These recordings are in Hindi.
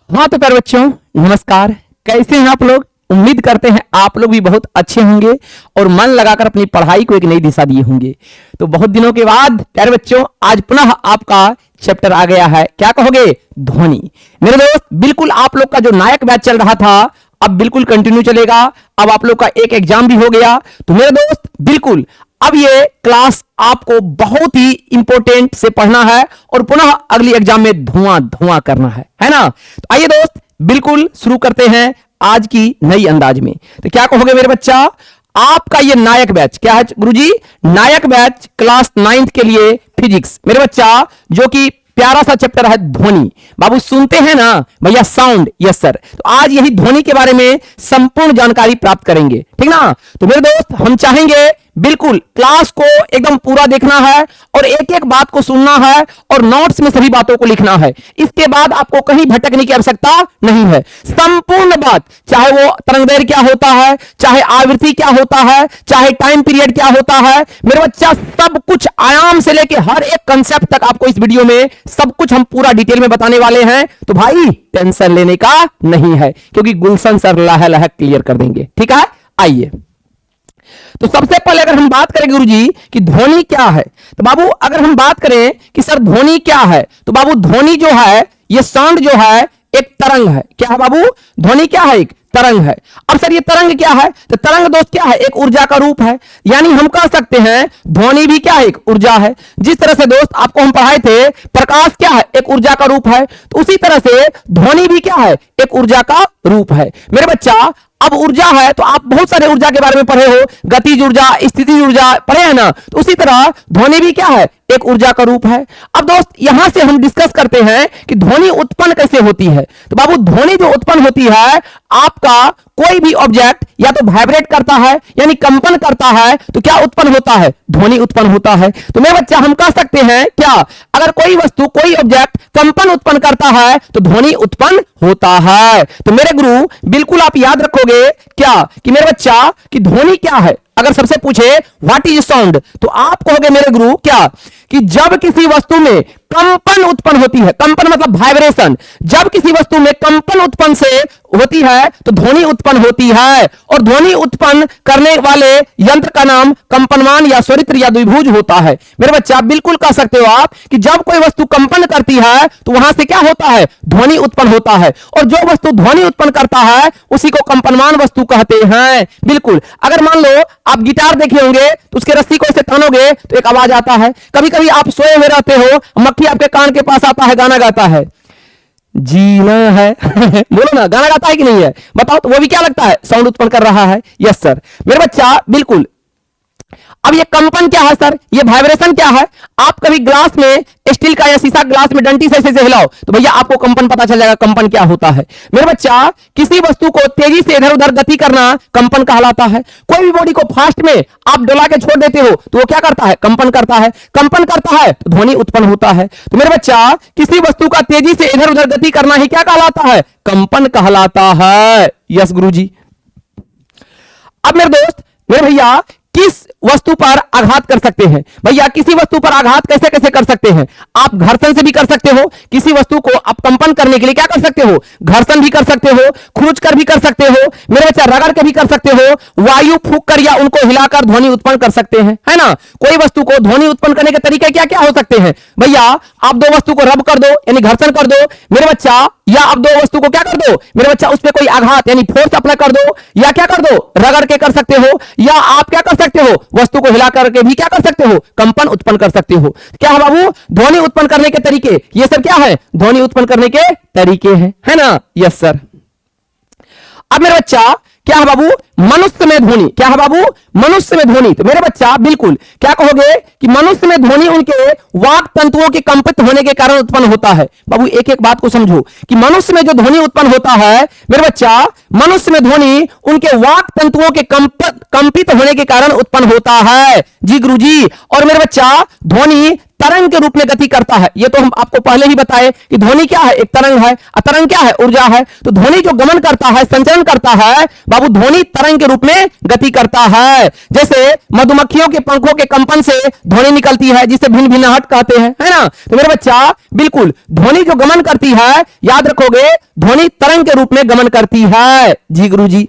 हाँ तो प्यारे बच्चों, नमस्कार। कैसे हैं आप लोग? उम्मीद करते हैं आप लोग भी बहुत अच्छे होंगे और मन लगाकर अपनी पढ़ाई को एक नई दिशा दिए होंगे। तो बहुत दिनों के बाद प्यारे बच्चों आज पुनः आपका चैप्टर आ गया है। क्या कहोगे? ध्वनि। मेरे दोस्त, बिल्कुल आप लोग का जो नायक बैच चल रहा था अब बिल्कुल कंटिन्यू चलेगा। अब आप लोग का एक एग्जाम भी हो गया। तो मेरे दोस्त बिल्कुल अब ये क्लास आपको बहुत ही इंपॉर्टेंट से पढ़ना है और पुनः अगली एग्जाम में धुआं धुआं करना है ना। तो आइए दोस्त बिल्कुल शुरू करते हैं आज की नई अंदाज में। तो क्या कहोगे मेरे बच्चा? आपका ये नायक बैच क्या है गुरुजी? नायक बैच क्लास 9th के लिए फिजिक्स मेरे बच्चा, जो कि प्यारा सा चैप्टर है ध्वनि। बाबू सुनते हैं ना भैया? साउंड। Yes sir. तो आज यही ध्वनि के बारे में संपूर्ण जानकारी प्राप्त करेंगे, ठीक ना। तो मेरे दोस्त हम चाहेंगे बिल्कुल क्लास को एकदम पूरा देखना है और एक एक बात को सुनना है और नोट्स में सभी बातों को लिखना है। इसके बाद आपको कहीं भटकने की आवश्यकता नहीं है। संपूर्ण बात, चाहे वो तरंगदैर्घ्य क्या होता है, चाहे आवृत्ति क्या होता है, चाहे टाइम पीरियड क्या होता है, मेरे बच्चा सब कुछ आयाम से लेके हर एक कंसेप्ट तक आपको इस वीडियो में सब कुछ हम पूरा डिटेल में बताने वाले हैं। तो भाई टेंशन लेने का नहीं है, क्योंकि गुलशन सर लह लह क्लियर कर देंगे, ठीक है। आइए तो सबसे पहले अगर हम बात करें गुरुजी कि ध्वनि क्या है, तो बाबू अगर हम बात करें कि सर ध्वनि क्या है, तो बाबू ध्वनि जो है ये साउंड जो है एक तरंग है। क्या है बाबू? ध्वनि क्या है? एक तरंग है। अब सर ये तरंग क्या है? तो तरंग दोस्त क्या है? एक ऊर्जा का रूप है। यानी हम कह सकते हैं ध्वनि भी क्या है? एक ऊर्जा है। जिस तरह से दोस्त आपको हम पढ़ाए थे प्रकाश क्या है? एक ऊर्जा का रूप है। तो उसी तरह से ध्वनि भी क्या है? एक ऊर्जा का रूप है। मेरे बच्चा अब ऊर्जा है तो आप बहुत सारे ऊर्जा के बारे में पढ़े हो, गतिज ऊर्जा, स्थितिज ऊर्जा पढ़े हैं ना। तो उसी तरह ध्वनि भी क्या है? एक ऊर्जा का रूप है। अब दोस्त यहां से हम डिस्कस करते हैं कि ध्वनि उत्पन्न कैसे होती है। तो बाबू ध्वनि जो उत्पन्न होती है, आपका कोई भी ऑब्जेक्ट या तो वाइब्रेट करता है यानी कंपन करता है तो क्या उत्पन्न होता है? ध्वनि उत्पन्न होता है। तो मेरे बच्चा हम कह सकते हैं क्या, अगर कोई वस्तु कोई ऑब्जेक्ट कंपन उत्पन्न करता है तो ध्वनि उत्पन्न होता है। तो मेरे गुरु बिल्कुल आप याद रखोगे क्या कि मेरे बच्चा कि ध्वनि क्या है। अगर सबसे पूछे व्हाट इज साउंड, तो आप कहोगे मेरे गुरु क्या कि जब किसी वस्तु में कंपन उत्पन्न होती है, कंपन मतलब वाइब्रेशन, जब किसी वस्तु में कंपन उत्पन्न से होती है तो ध्वनि उत्पन्न होती है। और ध्वनि उत्पन्न करने वाले यंत्र का नाम कंपनमान या स्वरित्र या द्विभुज होता है। मेरे बच्चा बिल्कुल कह सकते हो आप कि जब कोई वस्तु कंपन करती है तो वहां से क्या होता है? ध्वनि उत्पन्न होता है। और जो वस्तु ध्वनि उत्पन्न करता है उसी को कंपनमान वस्तु कहते हैं। बिल्कुल अगर मान लो आप गिटार देखे होंगे तो उसके रस्सी को ऐसे तानोगे तो एक आवाज आता है। कभी कभी आप सोए हुए रहते हो, मक्खी आपके कान के पास आता है, गाना गाता है, जीना है बोलो ना, गाना गाता है कि नहीं है? बताओ। तो वो भी क्या लगता है? साउंड उत्पन्न कर रहा है। Yes sir. मेरे बच्चा बिल्कुल अब ये कंपन क्या है सर? ये वाइब्रेशन क्या है? आप कभी ग्लास में, स्टील का या शीशा ग्लास में डंटी से ऐसे हिलाओ तो भैया आपको कंपन पता चल जाएगा कंपन क्या होता है। मेरे बच्चा किसी वस्तु को तेजी से इधर उधर गति करना कंपन कहलाता है। कोई भी बॉडी को फास्ट में आप डोला के छोड़ देते हो तो वो क्या करता है? कंपन करता है। कंपन करता है तो ध्वनि उत्पन्न होता है। तो मेरे बच्चा किसी वस्तु का तेजी से इधर उधर गति करना ही क्या कहलाता है? कंपन कहलाता है। यस गुरुजी। अब मेरे दोस्त, मेरे भैया किस वस्तु पर आघात कर सकते हैं? भैया किसी वस्तु पर आघात कैसे कैसे कर सकते हैं? आप घर्षण से भी कर सकते हो। किसी वस्तु को आप कंपन करने के लिए क्या कर सकते हो? घर्षण भी कर सकते हो, खरोंच कर भी कर सकते हो, मेरे बच्चा रगड़ के भी कर सकते हो, वायु फूंक कर या उनको हिलाकर ध्वनि उत्पन्न कर सकते हैं, है ना। कोई वस्तु को ध्वनि उत्पन्न करने के तरीके क्या क्या हो सकते हैं? भैया आप दो वस्तु को रब कर दो यानी घर्षण कर दो मेरे बच्चा, या आप दो वस्तु को क्या कर दो मेरे बच्चा, उस पर कोई आघात यानी फोर्स अप्लाई कर दो, या क्या कर दो रगड़ के कर सकते हो, या आप क्या कर सकते हो वस्तु को हिला करके भी क्या कर सकते हो? कंपन उत्पन्न कर सकते हो। क्या है बाबू? ध्वनि उत्पन्न करने के तरीके। ये सब क्या है? ध्वनि उत्पन्न करने के तरीके हैं, है ना। Yes sir. अब मेरे बच्चा क्या है बाबू? मनुष्य में ध्वनि। क्या है बाबू? मनुष्य में ध्वनि। तो मेरे बच्चा बिल्कुल क्या कहोगे कि मनुष्य में ध्वनि उनके वाक तंतुओं के कंपित होने के कारण उत्पन्न होता है। बाबू एक एक बात को समझो कि मनुष्य में जो ध्वनि उत्पन्न होता है मेरे बच्चा, मनुष्य में ध्वनि उनके वाक तंतुओं के कंपित होने के कारण उत्पन्न होता है। जी गुरुजी। और मेरे बच्चा ध्वनि तरंग के रूप में गति करता है। ये तो हम आपको पहले ही बताए कि ध्वनि क्या है, एक तरंग है, तरंग क्या है, ऊर्जा है। तो ध्वनि जो गमन करता है, संचरण करता है, बाबू ध्वनि तरंग के रूप में गति करता है। जैसे मधुमक्खियों के पंखों के कंपन से ध्वनि निकलती है, जिसे भिन्न भिन्नाहट कहते हैं, है ना। तो मेरे बच्चा बिल्कुल ध्वनि जो गमन करती है, याद रखोगे, ध्वनि तरंग के रूप में गमन करती है। जी गुरुजी।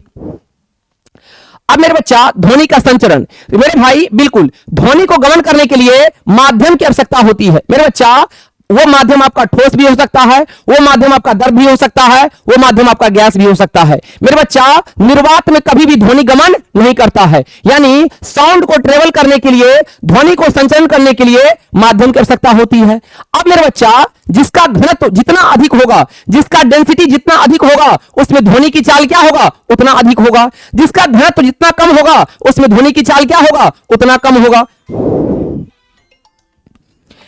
अब मेरे बच्चा ध्वनि का संचरण, तो मेरे भाई बिल्कुल ध्वनि को गमन करने के लिए माध्यम की आवश्यकता होती है। मेरे बच्चा वो माध्यम आपका ठोस भी हो सकता है, वो माध्यम आपका द्रव भी हो सकता है, वो माध्यम आपका गैस भी हो सकता है। मेरे बच्चा निर्वात में कभी भी ध्वनि गमन नहीं करता है, यानी साउंड को ट्रेवल करने के लिए, ध्वनि को संचरण करने के लिए माध्यम की आवश्यकता होती है। अब मेरे बच्चा जिसका घनत्व जितना अधिक होगा, जिसका डेंसिटी जितना अधिक होगा, उसमें ध्वनि की चाल क्या होगा, उतना अधिक होगा। जिसका घनत्व जितना कम होगा, उसमें ध्वनि की चाल क्या होगा, उतना कम होगा।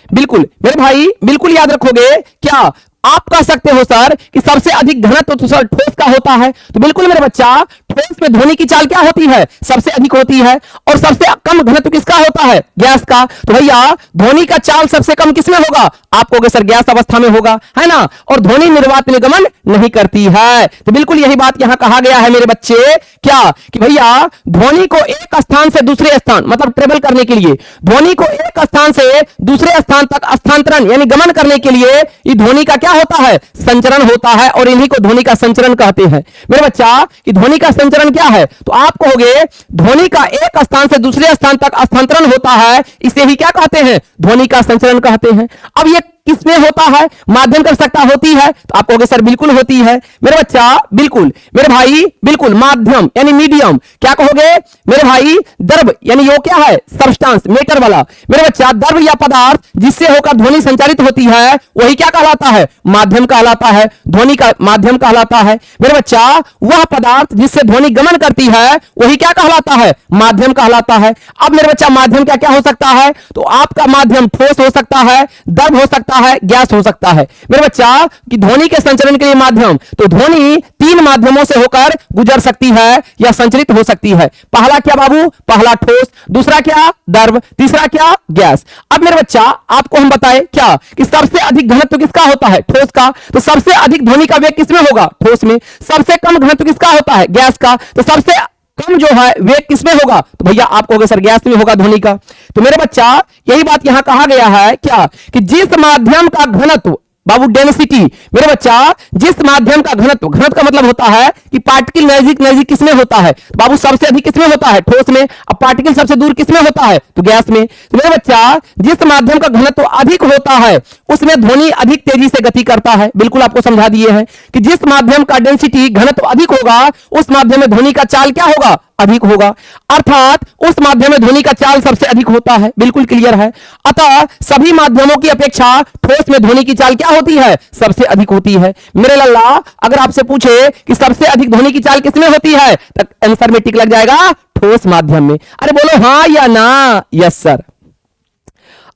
बिल्कुल मेरे भाई, बिल्कुल याद रखोगे। क्या आप कह सकते हो सर कि सबसे अधिक घनत्व तो सर ठोस का होता है? तो बिल्कुल मेरे बच्चा, ठोस में ध्वनि की चाल क्या होती है, सबसे अधिक होती है। और सबसे कम घनत्व किसका होता है, गैस का। तो भैया ध्वनि का चाल सबसे कम किसमें होगा, आप कहोगे सर गैस अवस्था में होगा, है ना। और ध्वनि निर्वात में गमन नहीं करती है। तो बिल्कुल यही बात यहां कहा गया है मेरे बच्चे, क्या कि भैया ध्वनि को एक स्थान से दूसरे स्थान, मतलब ट्रेवल करने के लिए, ध्वनि को एक स्थान से दूसरे स्थान तक स्थानांतरण यानी गमन करने के लिए ये ध्वनि का क्या होता है, संचरण होता है। और इन्हीं को ध्वनि का संचरण कहते हैं। मेरे बच्चा कि ध्वनि का संचरण क्या है, तो आप कहोगे ध्वनि का एक स्थान से दूसरे स्थान तक स्थानांतरण होता है, इसे ही क्या कहते हैं, ध्वनि का संचरण कहते हैं। अब ये किसमें होता है, माध्यम की आवश्यकता होती है? तो आप कहोगे सर बिल्कुल होती है। मेरे बच्चा बिल्कुल मेरे भाई, बिल्कुल माध्यम यानी मीडियम, क्या कहोगे मेरे भाई, द्रव यानी वो क्या है, सब्सटेंस, मेटर वाला। मेरे बच्चा द्रव या पदार्थ जिससे होकर ध्वनि संचारित होती है, वही क्या कहलाता है, माध्यम कहलाता है, ध्वनि का माध्यम कहलाता है। मेरे बच्चा वह पदार्थ जिससे ध्वनि गमन करती है, वही क्या कहलाता है, माध्यम कहलाता है। अब मेरे बच्चा माध्यम क्या क्या हो सकता है, तो आपका माध्यम ठोस हो सकता है, द्रव हो सकता है, गैस हो सकता है। मेरे बच्चा कि ध्वनि के संचरण के लिए माध्यम, तो ध्वनि तीन माध्यमों से होकर गुजर सकती है या संचरित हो सकती है। पहला क्या बाबू, पहला ठोस, दूसरा क्या द्रव, तीसरा क्या गैस। अब मेरे बच्चा आपको हम बताएं क्या कि सबसे अधिक घनत्व किसका होता है, ठोस का। तो सबसे अधिक ध्वनि का वेग किसमें होगा, ठोस में। सबसे कम घनत्व किसका होता है, गैस का। तो सबसे कम जो है वेग किसमें होगा, तो भैया आप कहोगे सर गैस में होगा ध्वनि का। तो मेरे बच्चा यही बात यहां कहा गया है क्या कि जिस माध्यम का घनत्व बाबू डेंसिटी, मेरे बच्चा जिस माध्यम का घनत्व, घनत्व का मतलब होता है कि पार्टिकल नजदीक नजदीक किसमें होता है, बाबू सबसे अधिक किसमें होता है, ठोस में। अब पार्टिकल सबसे दूर किसमें होता है, तो गैस में। तो मेरे बच्चा जिस माध्यम का घनत्व अधिक होता है, उसमें ध्वनि अधिक तेजी से गति करता है। बिल्कुल आपको समझा दिए हैं कि जिस माध्यम का डेंसिटी घनत्व अधिक होगा, उस माध्यम में ध्वनि का चाल क्या होगा, अधिक होगा। अर्थात उस माध्यम में ध्वनि का चाल सबसे अधिक होता है। बिल्कुल क्लियर है। अतः सभी माध्यमों की अपेक्षा ठोस में ध्वनि की चाल क्या होती है, सबसे अधिक होती है। मेरे लल्ला अगर आपसे पूछे कि सबसे अधिक ध्वनि की चाल किसमें होती है, तो आंसर में टिक लग जाएगा, ठोस माध्यम में। अरे बोलो हाँ या ना, यस सर।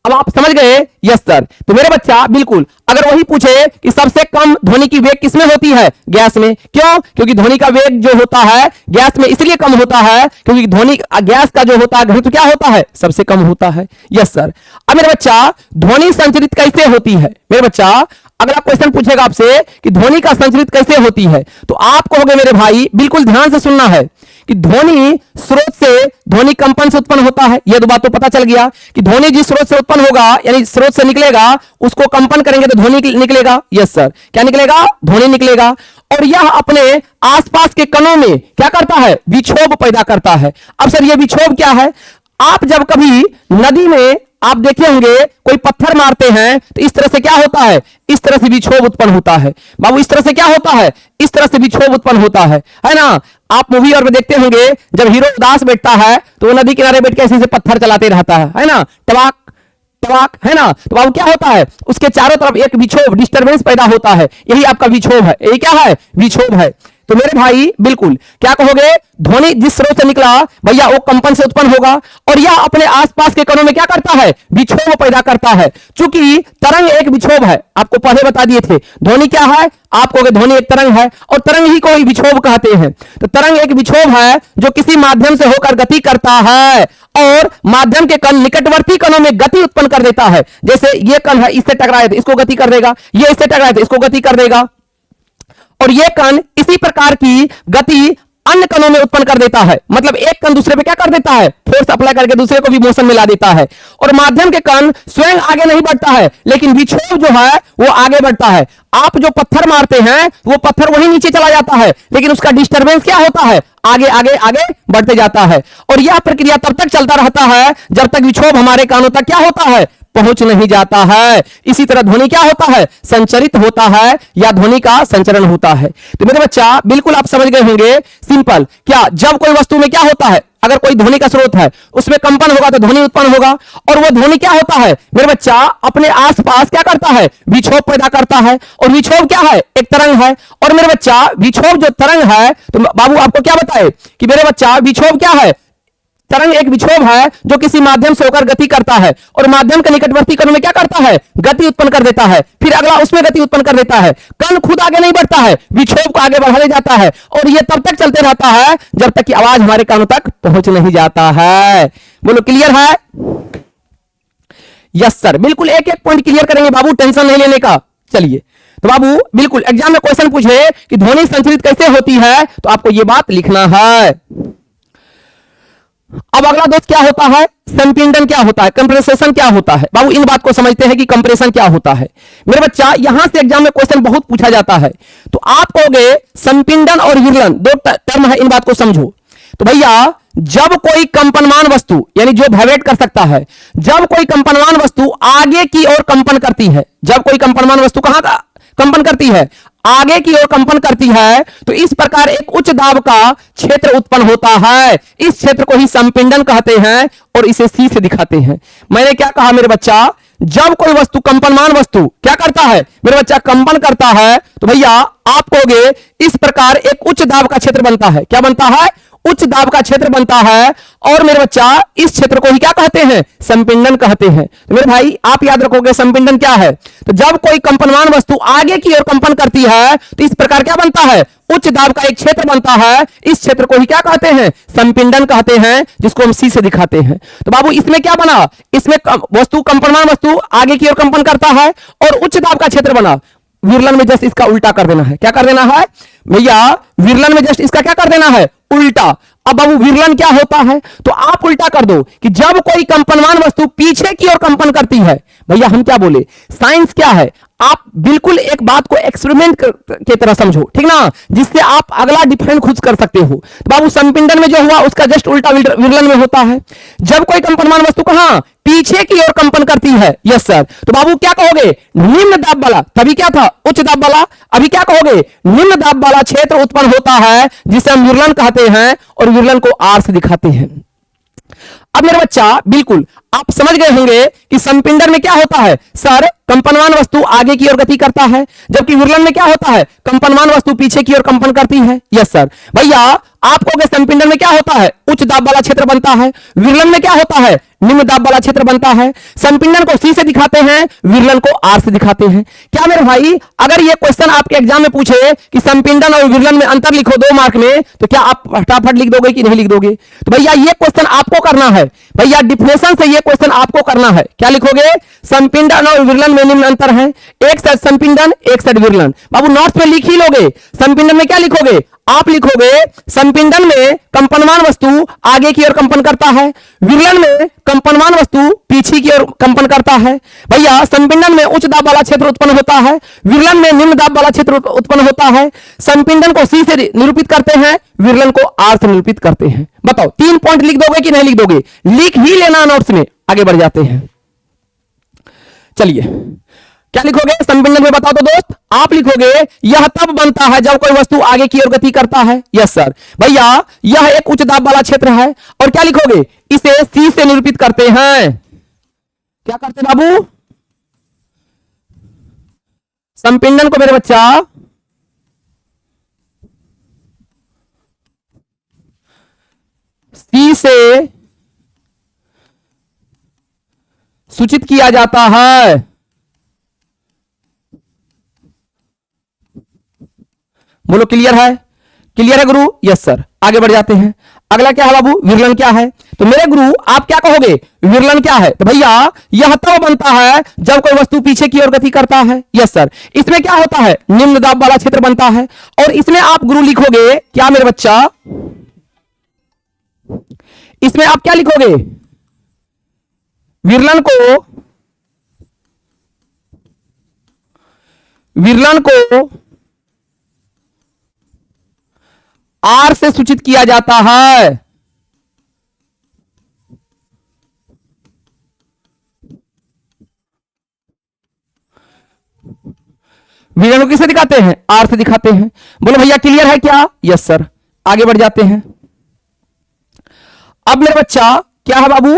अब आप समझ गए, यस सर। तो मेरे बच्चा बिल्कुल अगर वही पूछे कि सबसे कम ध्वनि की वेग किसमें होती है, गैस में। क्यों, क्योंकि ध्वनि का वेग जो होता है गैस में इसलिए कम होता है क्योंकि ध्वनि गैस का जो होता है घनत्व क्या होता है, सबसे कम होता है। Yes sir. अब मेरे बच्चा ध्वनि संचरित कैसे होती है, मेरे बच्चा अगर आप क्वेश्चन पूछेगा आपसे कि ध्वनि का संचरित कैसे होती है, तो आप कहोगे मेरे भाई बिल्कुल ध्यान से सुनना है कि ध्वनि स्रोत से, ध्वनि कंपन से उत्पन्न होता है। यह दो बात तो पता चल गया कि ध्वनि जिस स्रोत से उत्पन्न होगा यानी स्रोत से निकलेगा, उसको कंपन करेंगे तो ध्वनि निकलेगा। Yes sir. क्या निकलेगा, ध्वनि निकलेगा। और यह अपने आसपास के कणों में क्या करता है, विक्षोभ पैदा करता है। अब सर यह विक्षोभ क्या है, आप जब कभी नदी में आप देखे होंगे कोई पत्थर मारते हैं तो इस तरह से क्या होता है, इस तरह से विक्षोभ उत्पन्न होता है। बाबू इस तरह से क्या होता है, इस तरह से विक्षोभ उत्पन्न होता है ना। आप मूवी और में देखते होंगे जब हीरो उदास बैठता है तो वो नदी किनारे बैठ के ऐसे से पत्थर चलाते रहता है ना, टवाक टवाक, है ना। तो बाबू क्या होता है, उसके चारों तरफ एक विक्षोभ डिस्टरबेंस पैदा होता है। यही आपका विक्षोभ है, यही क्या है, विक्षोभ है। तो मेरे भाई बिल्कुल क्या कहोगे, ध्वनि जिस स्रोत से निकला भैया वो कंपन से उत्पन्न होगा और यह अपने आसपास के कणों में क्या करता है, विक्षोभ पैदा करता है। चूंकि तरंग एक विक्षोभ है, आपको पहले बता दिए थे, ध्वनि क्या है, आप कहोगे ध्वनि एक तरंग है और तरंग ही को ही विक्षोभ कहते हैं। तो तरंग एक विक्षोभ है जो किसी माध्यम से होकर गति करता है और माध्यम के कण निकटवर्ती कणों में गति उत्पन्न कर देता है। जैसे ये कण है, इससे टकराए तो इसको गति कर देगा, ये इससे टकराए तो इसको गति कर देगा और ये कण इसी प्रकार की गति अन्य कणों में उत्पन्न कर देता है। मतलब एक कण दूसरे पे क्या कर देता है, फोर्स अप्लाई करके दूसरे को भी मोशन में ला देता है और माध्यम के कण स्वयं आगे नहीं बढ़ता है लेकिन विक्षोभ जो है वो आगे बढ़ता है। आप जो पत्थर मारते हैं वो पत्थर वहीं नीचे चला जाता है लेकिन उसका डिस्टरबेंस क्या होता है, आगे आगे आगे बढ़ते जाता है और यह प्रक्रिया तब तक चलता रहता है जब तक विक्षोभ हमारे कानों तक क्या होता है, पहुंच नहीं जाता है। इसी तरह ध्वनि क्या होता है, संचरित होता है या ध्वनि का संचरण होता है। तो मेरे बच्चा बिल्कुल आप समझ गए होंगे, सिंपल। क्या जब कोई वस्तु में क्या होता है, अगर कोई ध्वनि का स्रोत है उसमें कंपन होगा तो ध्वनि उत्पन्न होगा और वो ध्वनि क्या होता है मेरे बच्चा, अपने आसपास क्या करता है, विक्षोभ पैदा करता है और विक्षोभ क्या है, एक तरंग है। और मेरे बच्चा विक्षोभ जो तरंग है, तो बाबू आपको क्या बताए कि मेरे बच्चा विक्षोभ क्या है, तरंग एक विक्षोभ है जो किसी माध्यम से होकर गति करता है और माध्यम के निकटवर्ती कण में क्या करता है, गति उत्पन्न कर देता है, फिर अगला उसमें गति उत्पन्न कर देता है। कण खुद आगे नहीं बढ़ता है, विक्षोभ को आगे बढ़ाने जाता है और यह तब तक चलते रहता है जब तक कि आवाज हमारे कानों तक पहुंच नहीं जाता है। बोलो क्लियर है? यस सर, बिल्कुल एक एक पॉइंट क्लियर करेंगे बाबू, टेंशन नहीं लेने का। चलिए तो बाबू बिल्कुल एग्जाम में क्वेश्चन पूछे कि ध्वनि संचरित कैसे होती है तो आपको यह बात लिखना है। अब अगला दोस्त क्या होता है, संपीड़न क्या होता है, कंप्रेशन क्या होता है। बाबू इन बात को समझते हैं कि कंप्रेशन क्या होता है। मेरे बच्चा यहां से एग्जाम में क्वेश्चन बहुत पूछा जाता है तो आप कहोगे संपीड़न और विरलन दो टर्म है, इन बात को समझो। तो भैया जब कोई कंपनमान वस्तु यानी जो वाइब्रेट कर सकता है, जब कोई कंपनमान वस्तु आगे की ओर कंपन करती है, जब कोई कंपनमान वस्तु कहां का कंपन करती है, आगे की ओर कंपन करती है, तो इस प्रकार एक उच्च दाब का क्षेत्र उत्पन्न होता है। इस क्षेत्र को ही संपीड़न कहते हैं और इसे सी से दिखाते हैं। मैंने क्या कहा मेरे बच्चा, जब कोई वस्तु कंपनमान वस्तु क्या करता है मेरे बच्चा, कंपन करता है, तो भैया आप कहोगे इस प्रकार एक उच्च दाब का क्षेत्र बनता है। क्या बनता है, उच्च दाब का क्षेत्र बनता है और मेरे बच्चा इस क्षेत्र को ही क्या कहते हैं, संपीड़न कहते हैं। तो मेरे भाई आप याद रखोगे संपीड़न क्या है, तो जब कोई कंपनमान वस्तु आगे की ओर कंपन करती है तो इस प्रकार क्या बनता है, उच्च दाब का एक क्षेत्र बनता है। इस क्षेत्र को ही क्या कहते हैं, संपीड़न कहते हैं, जिसको हम सी से दिखाते हैं। तो बाबू इसमें क्या बना, इसमें वस्तु कंपनमान वस्तु आगे की ओर कंपन करता है और उच्च दाब का क्षेत्र बना। विरलन में जस्ट इसका उल्टा कर देना है। क्या कर देना है भैया, विरलन में जस्ट इसका क्या कर देना है, उल्टा। अब बाबू विरलन क्या होता है, तो आप उल्टा कर दो कि जब कोई कंपनमान वस्तु पीछे की ओर कंपन करती है। भैया हम क्या बोले, साइंस क्या है, आप बिल्कुल एक बात को एक्सपेरिमेंट की तरह समझो, ठीक ना, जिससे आप अगला डिफाइन खुद कर सकते हो। तो बाबू संपीड़न में जो हुआ उसका जस्ट उल्टा विरलन में होता है। जब कोई कंपनमान वस्तु कहां पीछे की ओर कंपन करती है, यस सर, तो बाबू क्या कहोगे, निम्न दाब वाला, तभी क्या था उच्च दाब वाला, अभी क्या कहोगे, निम्न दाब वाला क्षेत्र उत्पन्न होता है जिसे हम विरलन कहते हैं और विरलन को आर से दिखाते हैं। अब मेरे बच्चा बिल्कुल आप समझ गए होंगे कि संपीड़न में क्या होता है सर, कंपनमान वस्तु आगे की ओर गति करता है, जबकि विरलन में क्या होता है, कंपनमान वस्तु पीछे की ओर कंपन करती है। यस सर, भैया आपको संपीड़न में क्या होता है, उच्च दाब वाला क्षेत्र बनता है, विरलन में क्या होता है, निम्न दाब वाला क्षेत्र बनता है। संपीड़न को सी से दिखाते हैं, विरलन को आर से दिखाते हैं। क्या मेरे भाई अगर ये क्वेश्चन आपके एग्जाम में पूछे कि संपीड़न और विरलन में अंतर लिखो 2 मार्क में, तो क्या आप फटाफट लिख दोगे कि नहीं लिख दोगे? तो भैया ये क्वेश्चन आपको करना है, भैया डिफिनेशन से ये क्वेश्चन आपको करना है। क्या लिखोगे, संपीड़न और विरलन में निम्न अंतर है, एक साइड संपीड़न एक साइड विरलन। बाबू नोट्स में लिख ही लोगे। संपीड़न में क्या लिखोगे, आप लिखोगे संपीड़न में कंपनमान वस्तु आगे की ओर कंपन करता है, विरलन में कंपनमान वस्तु पीछे की ओर कंपन करता है। भैया संपीड़न में उच्च दाब वाला क्षेत्र उत्पन्न होता है, विरलन में निम्न दाब वाला क्षेत्र उत्पन्न होता है। संपीड़न को सी से निरूपित करते हैं, विरलन को आर से निरूपित करते हैं। बताओ 3 पॉइंट लिख दोगे कि नहीं लिख दोगे? लिख ही लेना नोट्स में। आगे बढ़ जाते हैं, चलिए क्या लिखोगे संपीड़न में, बताओ तो दोस्त। आप लिखोगे यह तब बनता है जब कोई वस्तु आगे की ओर गति करता है। यस सर, भैया यह एक उच्च दाब वाला क्षेत्र है और क्या लिखोगे, इसे सी से निरूपित करते हैं। क्या करते बाबू, संपीड़न को मेरे बच्चा की से सूचित किया जाता है। बोलो क्लियर है? क्लियर है गुरु? Yes sir. आगे बढ़ जाते हैं। अगला क्या है बाबू? विरलन क्या है? तो मेरे गुरु आप क्या कहोगे? विरलन क्या है? तो भैया यह तब बनता है जब कोई वस्तु पीछे की ओर गति करता है। Yes sir. इसमें क्या होता है? निम्न दाब वाला क्षेत्र बनता है। और इसमें आप गुरु लिखोगे क्या मेरे बच्चा? इसमें आप क्या लिखोगे? विरलन को आर से सूचित किया जाता है। विरलन को किससे दिखाते हैं? आर से दिखाते हैं। बोलो भैया क्लियर है क्या? Yes sir. आगे बढ़ जाते हैं। अब मेरे बच्चा क्या है बाबू?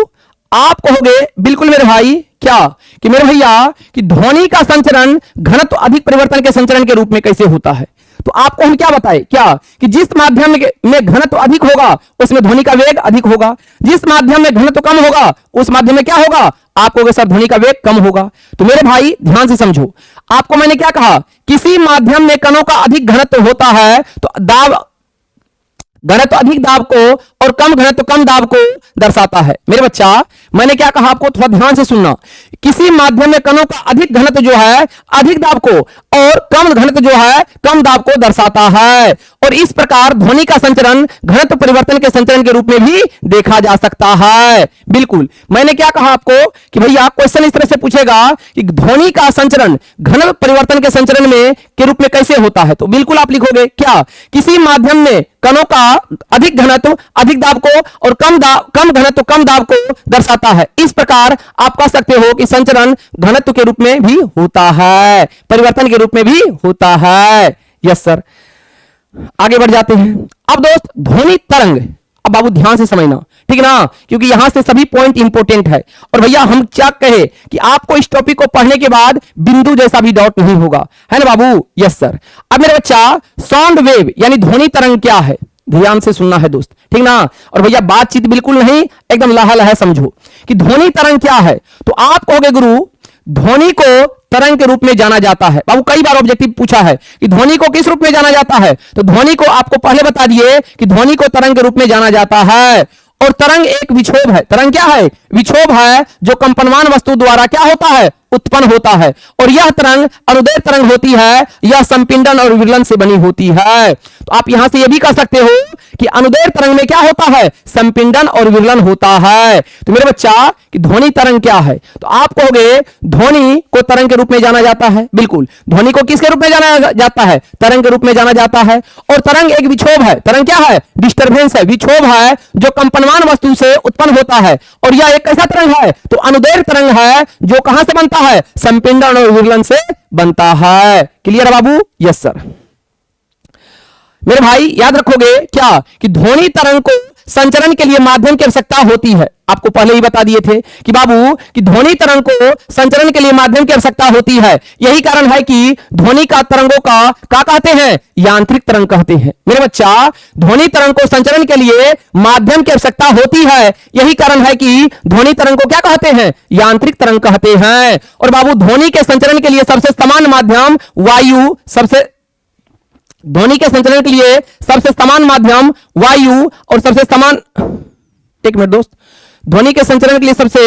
आप कहोगे बिल्कुल मेरे भाई क्या कि मेरे भैया कि ध्वनि का संचरण घनत्व अधिक परिवर्तन के संचरण के रूप में कैसे होता है? तो आपको हम क्या बताएं क्या कि जिस माध्यम में घनत्व अधिक होगा उसमें ध्वनि का वेग अधिक होगा, जिस माध्यम में घनत्व कम होगा उस माध्यम में क्या होगा? आप कहोगे सर ध्वनि का वेग कम होगा। तो मेरे भाई ध्यान से समझो, आपको मैंने क्या कहा? किसी माध्यम में कणों का अधिक घनत्व होता है तो दाब घनत्व अधिक दाब को और कम घनत्व कम दाब को दर्शाता है। मेरे बच्चा मैंने क्या कहा आपको? थोड़ा ध्यान से सुनना। किसी माध्यम में कणों का अधिक घनत्व जो है अधिक दाब को और कम घनत्व जो है कम दाब को दर्शाता है। और इस प्रकार ध्वनि का संचरण घनत्व परिवर्तन के संचरण के रूप में भी देखा जा सकता है। बिल्कुल मैंने क्या कहा आपको कि भैया क्वेश्चन इस तरह से पूछेगा कि ध्वनि का संचरण घनत्व परिवर्तन के संचरण में के रूप में कैसे होता है? तो बिल्कुल आप लिखोगे क्या? किसी माध्यम में कणों का अधिक घनत्व अधिक दाब को और कम घनत्व कम दाब को दर्शाता है। इस प्रकार आप कह सकते हो कि संचरण घनत्व के रूप में भी होता है, परिवर्तन के रूप में भी होता है। Yes sir. आगे बढ़ जाते हैं। अब दोस्त ध्वनि तरंग, अब बाबू ध्यान से समझना, ठीक ना, क्योंकि यहां से सभी पॉइंट इंपॉर्टेंट है। और भैया हम क्या कहे कि आपको इस टॉपिक को पढ़ने के बाद बिंदु जैसा भी डाउट नहीं होगा, है ना बाबू? Yes sir. अब मेरे बच्चा साउंड वेव यानी ध्वनि तरंग क्या है? ध्यान से सुनना है दोस्त, ठीक ना। और भैया बातचीत बिल्कुल नहीं, एकदम लहा है, समझो कि ध्वनि तरंग क्या है। तो आप कहोगे गुरु ध्वनि को तरंग के रूप में जाना जाता है। बाबू कई बार ऑब्जेक्टिव पूछा है कि ध्वनि को किस रूप में जाना जाता है? तो ध्वनि को आपको पहले बता दिए कि ध्वनि को तरंग के रूप में जाना जाता है। और तरंग एक विक्षोभ है। तरंग क्या है? विक्षोभ है जो कंपनमान वस्तु द्वारा क्या होता है? उत्पन्न होता है। और यह तरंग अनुदैर्घ्य तरंग होती है, यह संपिंडन और विरलन से बनी होती है। तो आप यहां से यह भी कह सकते हो कि अनुदैर्घ्य तरंग में क्या होता है? संपिंडन और विरलन होता है। तो मेरे बच्चा कि ध्वनि तरंग क्या है? तो आप कहोगे ध्वनि को तरंग के रूप में जाना जाता है। बिल्कुल ध्वनि को किसके रूप में जाना जाता है? तरंग के रूप में जाना जाता है। और तरंग एक विक्षोभ है। तरंग क्या है? डिस्टर्बेंस है, विक्षोभ है जो कंपनमान वस्तु से उत्पन्न होता है। और यह एक कैसा तरंग है? तो अनुदैर्घ्य तरंग है जो कहां से बनता है? संपिंडन और विरलन से बनता है। क्लियर है बाबू? Yes sir. मेरे भाई याद रखोगे क्या कि ध्वनि तरंग को संचरण के लिए माध्यम की आवश्यकता होती है। आपको पहले ही बता दिए थे कि बाबू कि ध्वनि तरंग को संचरण के लिए माध्यम की आवश्यकता होती है। यही कारण है कि ध्वनि का तरंगों का क्या कहते हैं? यांत्रिक तरंग कहते हैं। मेरे बच्चा ध्वनि तरंग को संचरण के लिए माध्यम की आवश्यकता होती है। यही कारण है कि ध्वनि तरंग को क्या कहते हैं? यांत्रिक तरंग कहते हैं। और बाबू ध्वनि के संचरण के लिए सबसे समान माध्यम वायु, ध्वनि के संचरण के लिए सबसे समान माध्यम वायु और सबसे समान, एक मिनट दोस्त, ध्वनि के संचरण के लिए सबसे,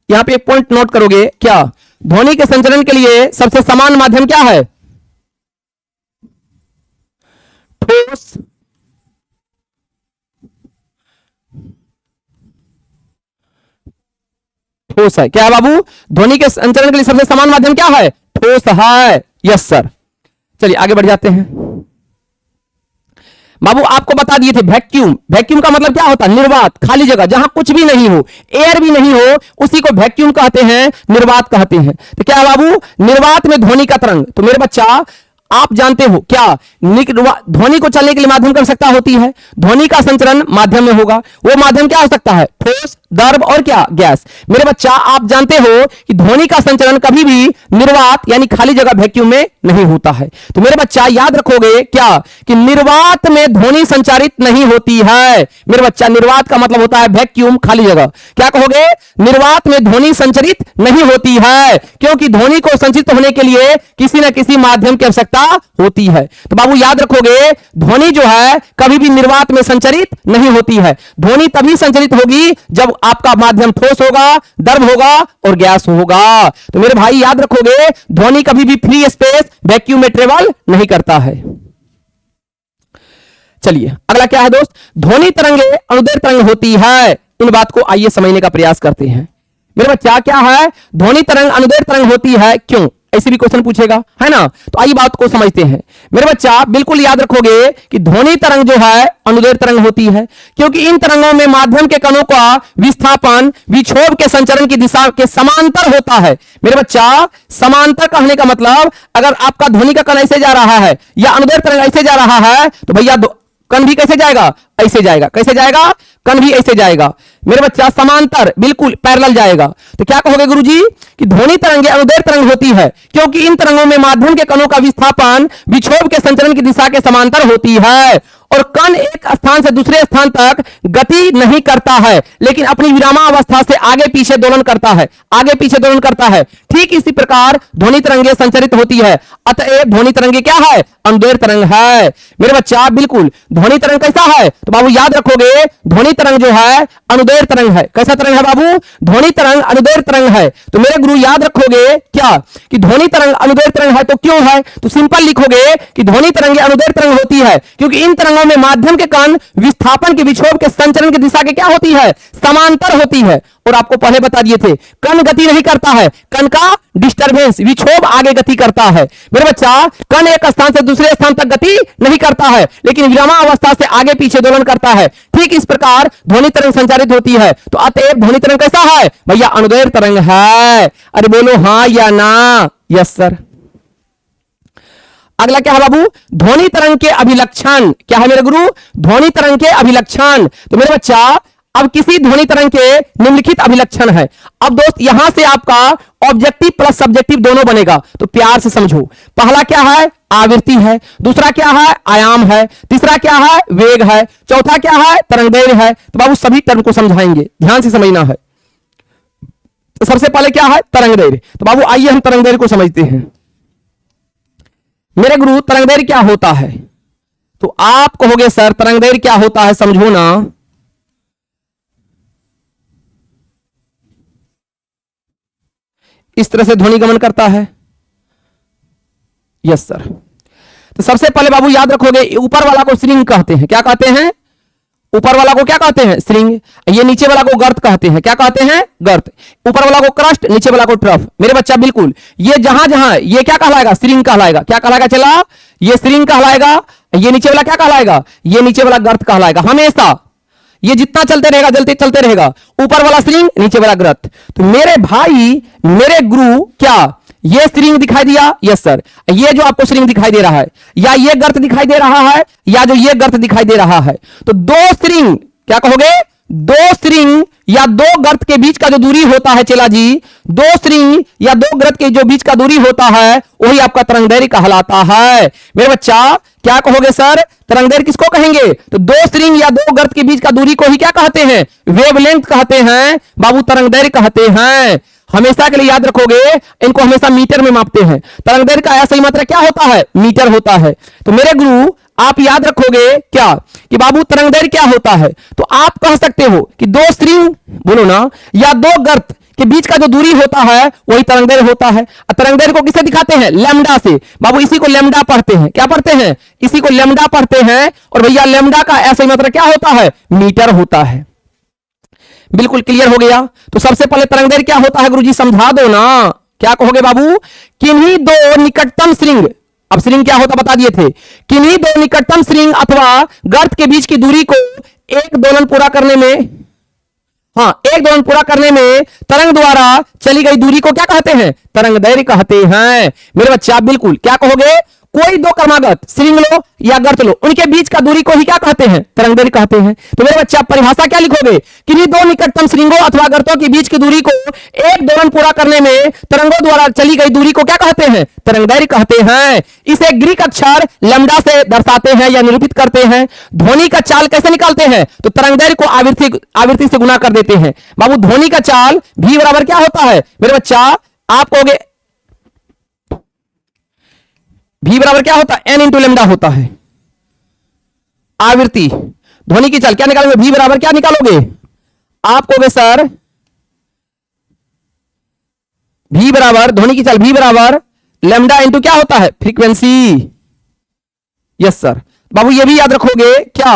यहां पे एक पॉइंट नोट करोगे क्या? ध्वनि के संचरण के लिए सबसे समान माध्यम क्या है? ठोस, ठोस है। क्या है बाबू? ध्वनि के संचरण के लिए सबसे समान माध्यम क्या है? ठोस है। Yes sir. चलिए आगे बढ़ जाते हैं। बाबू आपको बता दिए थे वैक्यूम। वैक्यूम का मतलब क्या होता है? निर्वात, खाली जगह जहां कुछ भी नहीं हो, एयर भी नहीं हो, उसी को वैक्यूम कहते हैं, निर्वात कहते हैं। तो क्या है बाबू? निर्वात में ध्वनि का तरंग। तो मेरे बच्चा आप जानते हो क्या ध्वनि को चलने के लिए माध्यम की आवश्यकता होती है। ध्वनि का संचरण माध्यम में होगा। वो माध्यम क्या हो सकता है? ठोस, दर्ब और क्या गैस। मेरे बच्चा आप जानते हो कि ध्वनि का संचरण कभी भी निर्वात यानी खाली जगह वैक्यूम में नहीं होता है। तो मेरे बच्चा याद रखोगे क्या कि निर्वात में ध्वनि संचारित नहीं होती है। मेरे बच्चा निर्वात का मतलब होता है वैक्यूम खाली जगह। क्या कहोगे? निर्वात में ध्वनि संचरित नहीं होती है, क्योंकि ध्वनि को संचित होने के लिए किसी न किसी माध्यम की आवश्यकता होती है। तो बाबू याद रखोगे ध्वनि जो है कभी भी निर्वात में संचरित नहीं होती है। ध्वनि तभी संचरित होगी जब आपका माध्यम ठोस होगा, द्रव होगा और गैस होगा। तो मेरे भाई याद रखोगे ध्वनि कभी भी फ्री स्पेस वैक्यूम में ट्रेवल नहीं करता है। चलिए अगला क्या है दोस्त? ध्वनि तरंगे अनुदैर्घ्य तरंग होती है। इन बात को आइए समझने का प्रयास करते हैं। मेरे बच्चा क्या है? ध्वनि तरंग अनुदैर्घ्य तरंग होती है, क्यों? ऐसे भी क्वेश्चन पूछेगा, है ना? तो आइए बात को समझते हैं। मेरे बच्चा बिल्कुल याद रखोगे कि ध्वनि तरंग जो है अनुदैर्घ्य तरंग होती है, क्योंकि इन तरंगों में माध्यम के कणों का विस्थापन विक्षोभ के संचरण की दिशा के समांतर होता है। मेरे बच्चा समांतर कहने का मतलब अगर आपका ध्वनि का कण ऐसे जा रहा है या अनुदैर्घ्य तरंग ऐसे जा रहा है तो भैया कण भी कैसे जाएगा? ऐसे जाएगा। कैसे जाएगा? कण भी ऐसे जाएगा। मेरे बच्चा समांतर बिल्कुल पैरेलल जाएगा। तो क्या कहोगे गुरुजी कि ध्वनि तरंगे अनुदैर्घ्य तरंग होती है, क्योंकि इन तरंगों में माध्यम के कणों का विस्थापन विक्षोभ के संचरण की दिशा के समांतर होती है और कण एक स्थान से दूसरे स्थान तक गति नहीं करता है, लेकिन अपनी विरामावस्था से आगे पीछे दोलन करता है। आगे पीछे दोलन करता है। ठीक इसी प्रकार ध्वनि तरंगे संचरित होती है। अतएव ध्वनि तरंगे क्या है? अनुदैर्घ्य तरंग है। मेरे बच्चा बिल्कुल ध्वनि तरंग कैसा है? तो बाबू याद रखोगे ध्वनि तरंग जो है अनुदैर्घ्य तरंग है। कैसा तरंग है बाबू? ध्वनि तरंग अनुदैर्घ्य तरंग है। तो मेरे गुरु याद रखोगे क्या कि ध्वनि तरंग अनुदैर्घ्य तरंग है? तो क्यों है? तो सिंपल लिखोगे कि ध्वनि तरंगे अनुदैर्घ्य तरंग होती है क्योंकि इन तरंगों में माध्यम के कण विस्थापन के विक्षोभ के संचरण की दिशा के क्या होती है? समांतर होती है। और आपको पहले बता दिए थे कण गति नहीं करता है, कण का डिस्टरबेंस विक्षोभ आगे गति करता है। मेरे बच्चा कण एक स्थान से दूसरे स्थान तक गति नहीं करता है, लेकिन विरामावस्था से आगे पीछे दोलन करता है। ठीक इस प्रकार ध्वनि तरंग संचारित होती है। तो अतएव ध्वनि तरंग कैसा है भैया? अनुदैर्घ्य तरंग है। अरे बोलो हाँ या ना? Yes sir. अगला क्या है बाबू? ध्वनि तरंग के अभिलक्षण। क्या है मेरे गुरु? ध्वनि तरंग के अभिलक्षण। तो मेरे बच्चा अब किसी ध्वनि तरंग के निम्नलिखित अभिलक्षण है। अब दोस्त यहां से आपका ऑब्जेक्टिव प्लस सब्जेक्टिव दोनों बनेगा, तो प्यार से समझो। पहला क्या है? आवृत्ति है। दूसरा क्या है? आयाम है। तीसरा क्या है? वेग है। चौथा क्या है? तरंगदैर्घ्य है। तो बाबू सभी टर्म को समझाएंगे, ध्यान से समझना है। तो सबसे पहले क्या है? तरंगदैर्घ्य। तो बाबू आइए हम तरंगदैर्घ्य को समझते हैं। मेरे गुरु तरंगदैर्घ्य क्या होता है? तो आप कहोगे सर तरंगदैर्घ्य क्या होता है, समझो ना। इस तरह से ध्वनि गमन करता है। Yes sir. तो सबसे पहले बाबू याद रखोगे ऊपर वाला को श्रृंग कहते हैं। क्या कहते हैं? ऊपर वाला को क्या कहते हैं? श्रृंग। ये नीचे वाला को गर्त कहते हैं। क्या कहते हैं? गर्त। ऊपर वाला को क्रस्ट, नीचे वाला को ट्रफ। मेरे बच्चा बिल्कुल ये जहां जहां ये क्या कहलाएगा? श्रृंग कहलाएगा। क्या कहलाएगा? चला ये श्रृंग कहलाएगा। ये नीचे वाला क्या कहलाएगा? ये नीचे वाला गर्त कहलाएगा। हमेशा ये जितना चलते रहेगा चलते रहेगा, ऊपर वाला श्रृंग नीचे वाला गर्त। तो मेरे भाई मेरे गुरु क्या ये श्रृंग दिखाई दिया? Yes sir. ये जो आपको श्रृंग दिखाई दे रहा है या ये गर्त दिखाई दे रहा है या जो ये गर्त दिखाई दे रहा है, तो दो श्रृंग क्या कहोगे? दो श्रृंग या दो गर्त के बीच का जो दूरी होता है चेला जी, दो श्रृंग या दो गर्त के जो बीच का दूरी होता है वही आपका तरंगदैर्घ्य कहलाता है। मेरे बच्चा क्या कहोगे सर? तरंगदैर्घ्य किसको कहेंगे? तो दो श्रृंग या दो गर्त के बीच का दूरी को ही क्या कहते हैं? वेवलेंथ कहते हैं बाबू, तरंगदैर्घ्य कहते हैं। हमेशा के लिए याद रखोगे, इनको हमेशा मीटर में मापते हैं। तरंगदैर्घ्य का सही मात्रा क्या होता है? मीटर होता है। तो मेरे गुरु आप याद रखोगे क्या कि बाबू तरंगदैर्घ्य क्या होता है? तो आप कह सकते हो कि दो स्ट्रिंग बोलो ना या दो गर्त के बीच का जो दूरी होता है वही तरंगदैर्घ्य होता है। तरंगदैर्घ्य को किससे दिखाते हैं? लैम्डा से। बाबू इसी को लैम्डा पढ़ते हैं। क्या पढ़ते हैं? इसी को लैम्डा पढ़ते हैं। और भैया लैम्डा का ऐसा मात्रा क्या होता है? मीटर होता है। बिल्कुल क्लियर हो गया। तो सबसे पहले तरंगदैर्घ्य क्या होता है गुरुजी समझा दो ना। क्या कहोगे बाबू? किन्हीं दो निकटतम श्रृंग, अब श्रृंग क्या होता बता दिए थे, किन्हीं दो निकटतम श्रृंग अथवा गर्त के बीच की दूरी को एक दोलन पूरा करने में, एक दोलन पूरा करने में तरंग द्वारा चली गई दूरी को क्या कहते हैं? तरंगदैर्घ्य कहते हैं। मेरे बच्चे आप बिल्कुल क्या कहोगे? कोई दो क्रमागत श्रृंग लो या गर्त लो, उनके बीच का दूरी को ही क्या कहते हैं? तरंग दैर्घ्य कहते हैं। तो मेरे बच्चे आप परिभाषा क्या लिखोगे? किन्हीं दो निकटतम श्रृंगों अथवा गर्तों के बीच की दूरी को एक दोलन पूरा करने में तरंगों द्वारा चली गई दूरी को क्या कहते हैं? तरंग दैर्घ्य कहते हैं। इसे ग्रीक अक्षर लैम्डा से दर्शाते हैं या निरूपित करते हैं। ध्वनि का चाल कैसे निकालते हैं? तो तरंग दैर्घ्य को आवृत्ति से गुना कर देते हैं। बाबू ध्वनि का चाल भी बराबर क्या होता है मेरे बच्चा? आप कहोगे भी बराबर क्या होता है? एन इंटू लेमडा होता है। आवृत्ति ध्वनि की चाल क्या निकालोगे? भी बराबर क्या निकालोगे? आप कहोगे सर भी बराबर ध्वनि की चाल भी बराबर लेमडा इंटू क्या होता है? फ्रीक्वेंसी। Yes sir. बाबू ये भी याद रखोगे क्या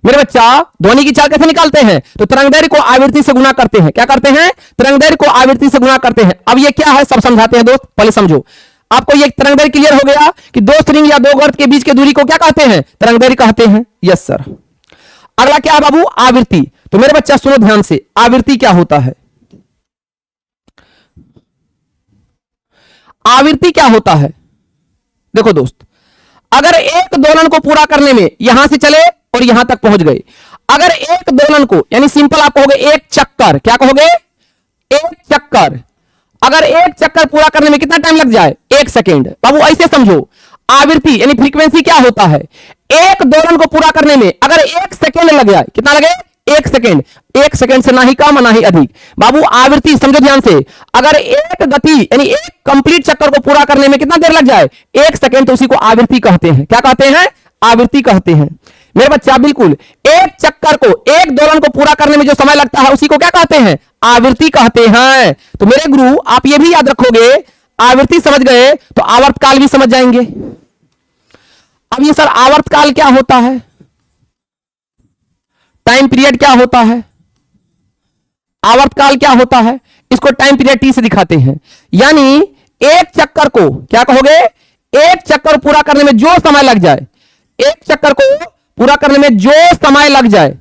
मेरे बच्चा? ध्वनि की चाल कैसे निकालते हैं? तो तरंग दैर्घ्य को आवृत्ति से गुना करते हैं। क्या करते हैं? तरंग दैर्घ्य को आवृत्ति से गुना करते हैं। अब ये क्या है सब समझाते हैं दोस्त, पहले समझो। आपको ये तरंग दैर्घ्य क्लियर हो गया कि दो स्ट्रिंग या दो गर्त के बीच की दूरी को क्या कहते हैं? तरंग दैर्घ्य कहते हैं। Yes sir. अगला क्या है बाबू? आवृत्ति। तो मेरे बच्चा सुनो ध्यान से, आवृत्ति क्या होता है? आवृत्ति क्या होता है? देखो दोस्त, अगर एक दोलन को पूरा करने में यहां से चले और यहां तक पहुंच गए, अगर एक दोलन को यानी सिंपल आप कहोगे एक चक्कर, क्या कहोगे? एक चक्कर। अगर एक चक्कर पूरा करने में कितना टाइम लग जाए? 1 सेकेंड। बाबू ऐसे समझो, आवृत्ति यानी फ्रीक्वेंसी क्या होता है? एक दोलन को पूरा करने में अगर 1 सेकेंड लग जाए, कितना लगे? 1 सेकेंड। 1 सेकेंड से ना ही कम ना ही अधिक। बाबू आवृत्ति समझो ध्यान से, अगर एक गति यानी एक कंप्लीट चक्कर को पूरा करने में कितना देर लग जाए? 1 सेकेंड, तो उसी को आवृत्ति कहते हैं। क्या कहते हैं? आवृत्ति कहते हैं। मेरे बच्चा बिल्कुल एक चक्कर को एक दोलन को पूरा करने में जो समय लगता है उसी को क्या कहते हैं? आवृत्ति कहते हैं। तो मेरे गुरु आप ये भी याद रखोगे, आवृत्ति समझ गए तो आवर्तकाल भी समझ जाएंगे। अब ये सर आवर्तकाल क्या होता है? टाइम पीरियड क्या होता है? आवर्तकाल क्या होता है? इसको टाइम पीरियड टी से दिखाते हैं। यानी एक चक्कर को क्या कहोगे? एक चक्कर पूरा करने में जो समय लग जाए, एक चक्कर को पूरा करने में जो समय लग जाए,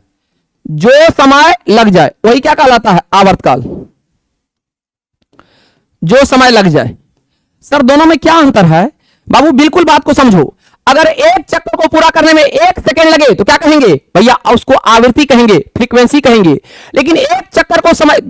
जो समय लग जाए वही क्या कहलाता है? आवर्तकाल। जो समय लग जाए। सर दोनों में क्या अंतर है? बाबू बिल्कुल बात को समझो, अगर एक चक्कर को पूरा करने में 1 सेकेंड लगे तो क्या कहेंगे भैया? उसको आवृत्ति कहेंगे, फ्रीक्वेंसी कहेंगे। लेकिन एक चक्कर को समय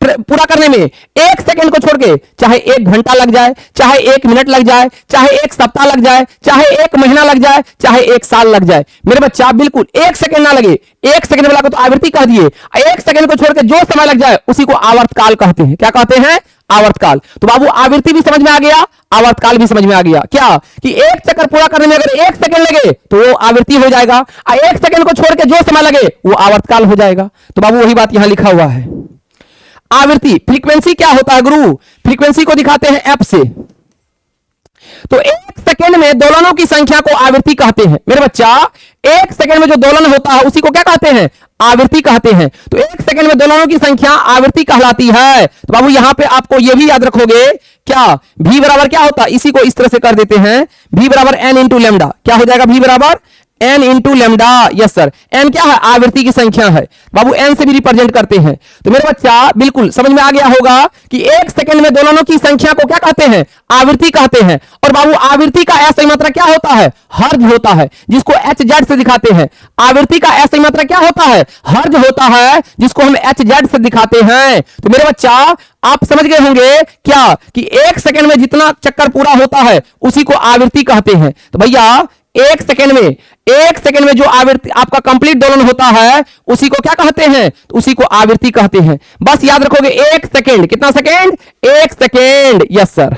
पूरा करने में 1 सेकेंड को छोड़ के चाहे 1 घंटा लग जाए, चाहे 1 मिनट लग जाए, चाहे 1 सप्ताह लग जाए, चाहे 1 महीना लग जाए, चाहे 1 साल लग जाए, मेरे बच्चा बिल्कुल 1 सेकेंड ना लगे, 1 सेकेंड वाला को तो आवृत्ति कह दिए, 1 सेकेंड को छोड़ के जो समय लग जाए उसी को आवर्तकाल कहते हैं। क्या कहते हैं? आवर्तकाल। तो बाबू आवृत्ति भी समझ में आ गया, आवर्तकाल भी समझ में आ गया। क्या कि एक चक्कर पूरा करने में अगर 1 सेकेंड लगे तो वो आवृत्ति हो जाएगा, और 1 सेकेंड को छोड़ के जो समय लगे वो आवर्तकाल हो जाएगा। तो बाबू वही बात यहां लिखा हुआ है। आवृत्ति। फ्रीक्वेंसी क्या होता है गुरु? फ्रीक्वेंसी को दिखाते हैं एफ से। तो 1 सेकेंड में दोलनों की संख्या को आवृत्ति कहते हैं। मेरे बच्चा 1 सेकेंड में जो दोलन होता है उसी को क्या कहते हैं? आवृत्ति कहते हैं। तो 1 सेकेंड में दोलनों की संख्या आवृत्ति कहलाती है। तो बाबू यहां पे आपको यह भी याद रखोगे, क्या भी बराबर क्या होता है? इसी को इस तरह से कर देते हैं, भी बराबर एन इंटू लेमडा। क्या हो जाएगा? भी बराबर N into lambda. Yes sir. N क्या है? आवृत्ति की संख्या है। बाबू एन से भी रिप्रेजेंट करते हैं। तो मेरे बच्चा बिल्कुल समझ में आ गया होगा कि 1 सेकेंड में दोलनों की संख्या को क्या कहते हैं? आवृत्ति कहते हैं। और बाबू आवृत्ति का ऐसा मात्रा क्या होता है? हर्ज होता है, जिसको एच जेड से दिखाते हैं। आवृत्ति का ऐसा मात्रा क्या होता है? हर्ज होता है, जिसको हम एच जेड से दिखाते हैं। तो मेरे बच्चा आप समझ गए होंगे क्या कि 1 सेकेंड में जितना चक्कर पूरा होता है उसी को आवृत्ति कहते हैं। तो भैया 1 सेकेंड में जो आवृत्ति आपका कंप्लीट दोलन होता है उसी को क्या कहते हैं? तो उसी को आवृत्ति कहते हैं। बस याद रखोगे 1 सेकेंड। कितना सेकेंड? 1 सेकेंड। Yes sir.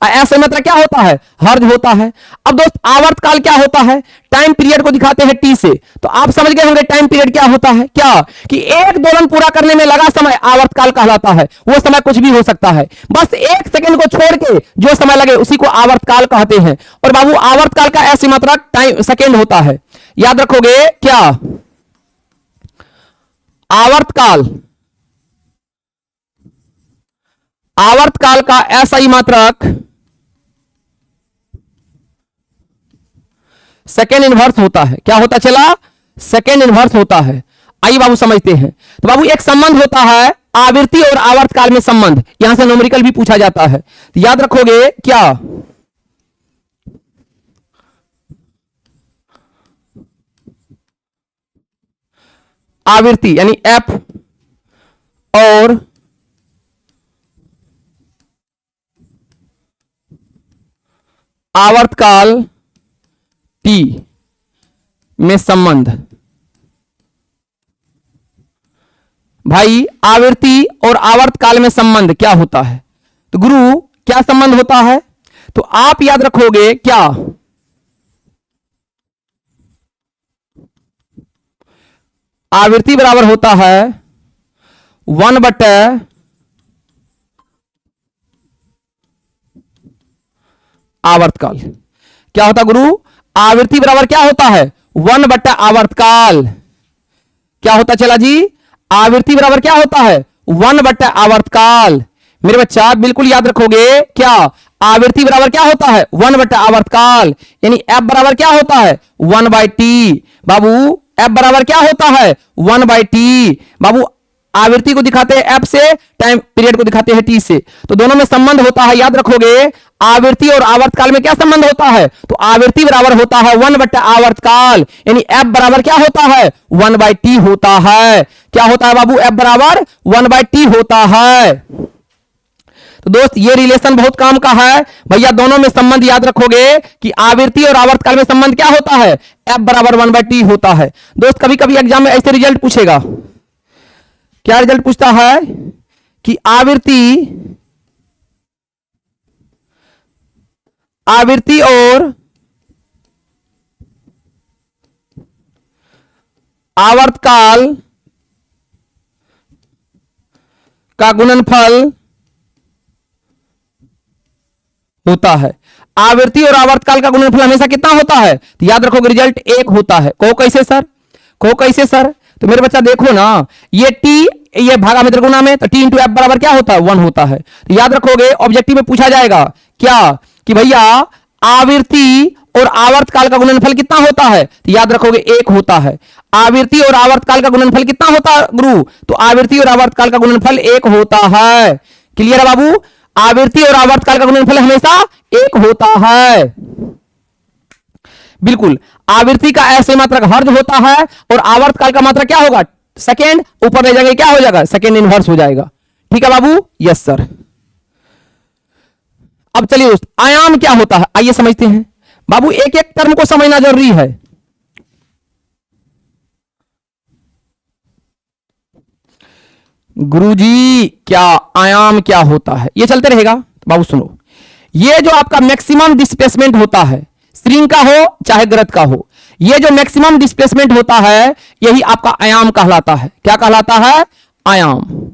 ऐसे मतलब क्या होता है? हर्ज होता है। अब दोस्त आवर्तकाल क्या होता है? टाइम पीरियड को दिखाते हैं टी से। तो आप समझ गए होंगे टाइम पीरियड क्या होता है। क्या कि एक दोलन पूरा करने में लगा समय आवर्तकाल कहलाता है। वो समय कुछ भी हो सकता है, बस 1 सेकेंड को छोड़ के जो समय लगे उसी को आवर्तकाल कहते हैं। और बाबू आवर्तकाल का ऐसी मात्रा टाइम सेकेंड होता है। याद रखोगे क्या? आवर्तकाल का ऐसा ही मात्रक सेकेंड इनवर्स होता है। क्या होता चला? सेकेंड इनवर्स होता है। आइए बाबू समझते हैं। तो बाबू एक संबंध होता है आवृत्ति और आवर्तकाल में संबंध, यहां से न्यूमेरिकल भी पूछा जाता है। तो याद रखोगे क्या? आवृत्ति यानी एफ और आवर्तकाल टी में संबंध। भाई आवृत्ति और आवर्तकाल में संबंध क्या होता है? तो गुरु क्या संबंध होता है? तो आप याद रखोगे क्या, आवृत्ति बराबर होता है 1/, आवर्तकाल। क्या होता गुरु? आवृत्ति बराबर क्या होता है? 1/, आवर्तकाल। क्या होता चला जी? आवृत्ति बराबर क्या होता है? 1/, आवर्तकाल। मेरे बच्चा बिल्कुल याद रखोगे क्या, आवृत्ति बराबर क्या होता है? 1/, आवर्तकाल। यानी एफ बराबर क्या होता है? 1/t। बाबू एफ बराबर क्या होता है? 1/t। बाबू आवृत्ति को दिखाते हैं एफ से, टाइम पीरियड को दिखाते हैं टी से, तो दोनों में संबंध होता है। याद रखोगे आवृत्ति और आवर्तकाल में क्या संबंध होता है? तो आवृत्ति बराबर होता है 1/, आवर्तकाल। यानी एफ बराबर क्या होता है? 1/t होता है। क्या होता है बाबू? एफ बराबर 1/t होता है। तो दोस्त ये रिलेशन बहुत काम का है भैया, दोनों में संबंध याद रखोगे कि आवृत्ति और आवर्तकाल में संबंध क्या होता है? एफ बराबर 1/t होता है। दोस्त कभी कभी एग्जाम में ऐसे रिजल्ट पूछेगा, क्या रिजल्ट पूछता है कि आवृत्ति और आवर्तकाल का गुणनफल होता है। आवृत्ति और आवर्तकाल का गुणनफल हमेशा कितना होता है? तो याद रखोगे रिजल्ट 1 होता है। कहो कैसे सर? कहो कैसे सर? तो मेरे बच्चा देखो ना, ये टी ये भागा में त्रिगुणा में, तो टी इंटू एफ बराबर क्या होता है? 1 होता है। तो याद रखोगे ऑब्जेक्टिव में पूछा जाएगा क्या कि भैया आवृत्ति और आवर्तकाल का गुणनफल कितना होता है? तो याद रखोगे 1 होता है। आवृत्ति और आवर्तकाल का गुणनफल कितना होता है गुरु? तो आवृत्ति और आवर्तकाल का गुणनफल 1 होता है। क्लियर है बाबू? आवृत्ति और आवर्तकाल का गुणनफल हमेशा 1 होता है। बिल्कुल, आवृत्ति का ऐसे मात्रक हर्ज होता है और आवर्तकाल का मात्रक क्या होगा? सेकेंड। ऊपर ले जाएंगे क्या हो जाएगा? सेकेंड इनवर्स हो जाएगा। ठीक है बाबू? Yes sir. अब चलिए दोस्त, आयाम क्या होता है आइए समझते हैं। बाबू एक एक टर्म को समझना जरूरी है। गुरुजी क्या आयाम क्या होता है, ये चलते रहेगा। बाबू सुनो, ये जो आपका मैक्सिमम डिस्प्लेसमेंट होता है, स्ट्रिंग का हो चाहे गृत का हो, ये जो मैक्सिमम डिस्प्लेसमेंट होता है यही आपका आयाम कहलाता है। क्या कहलाता है? आयाम।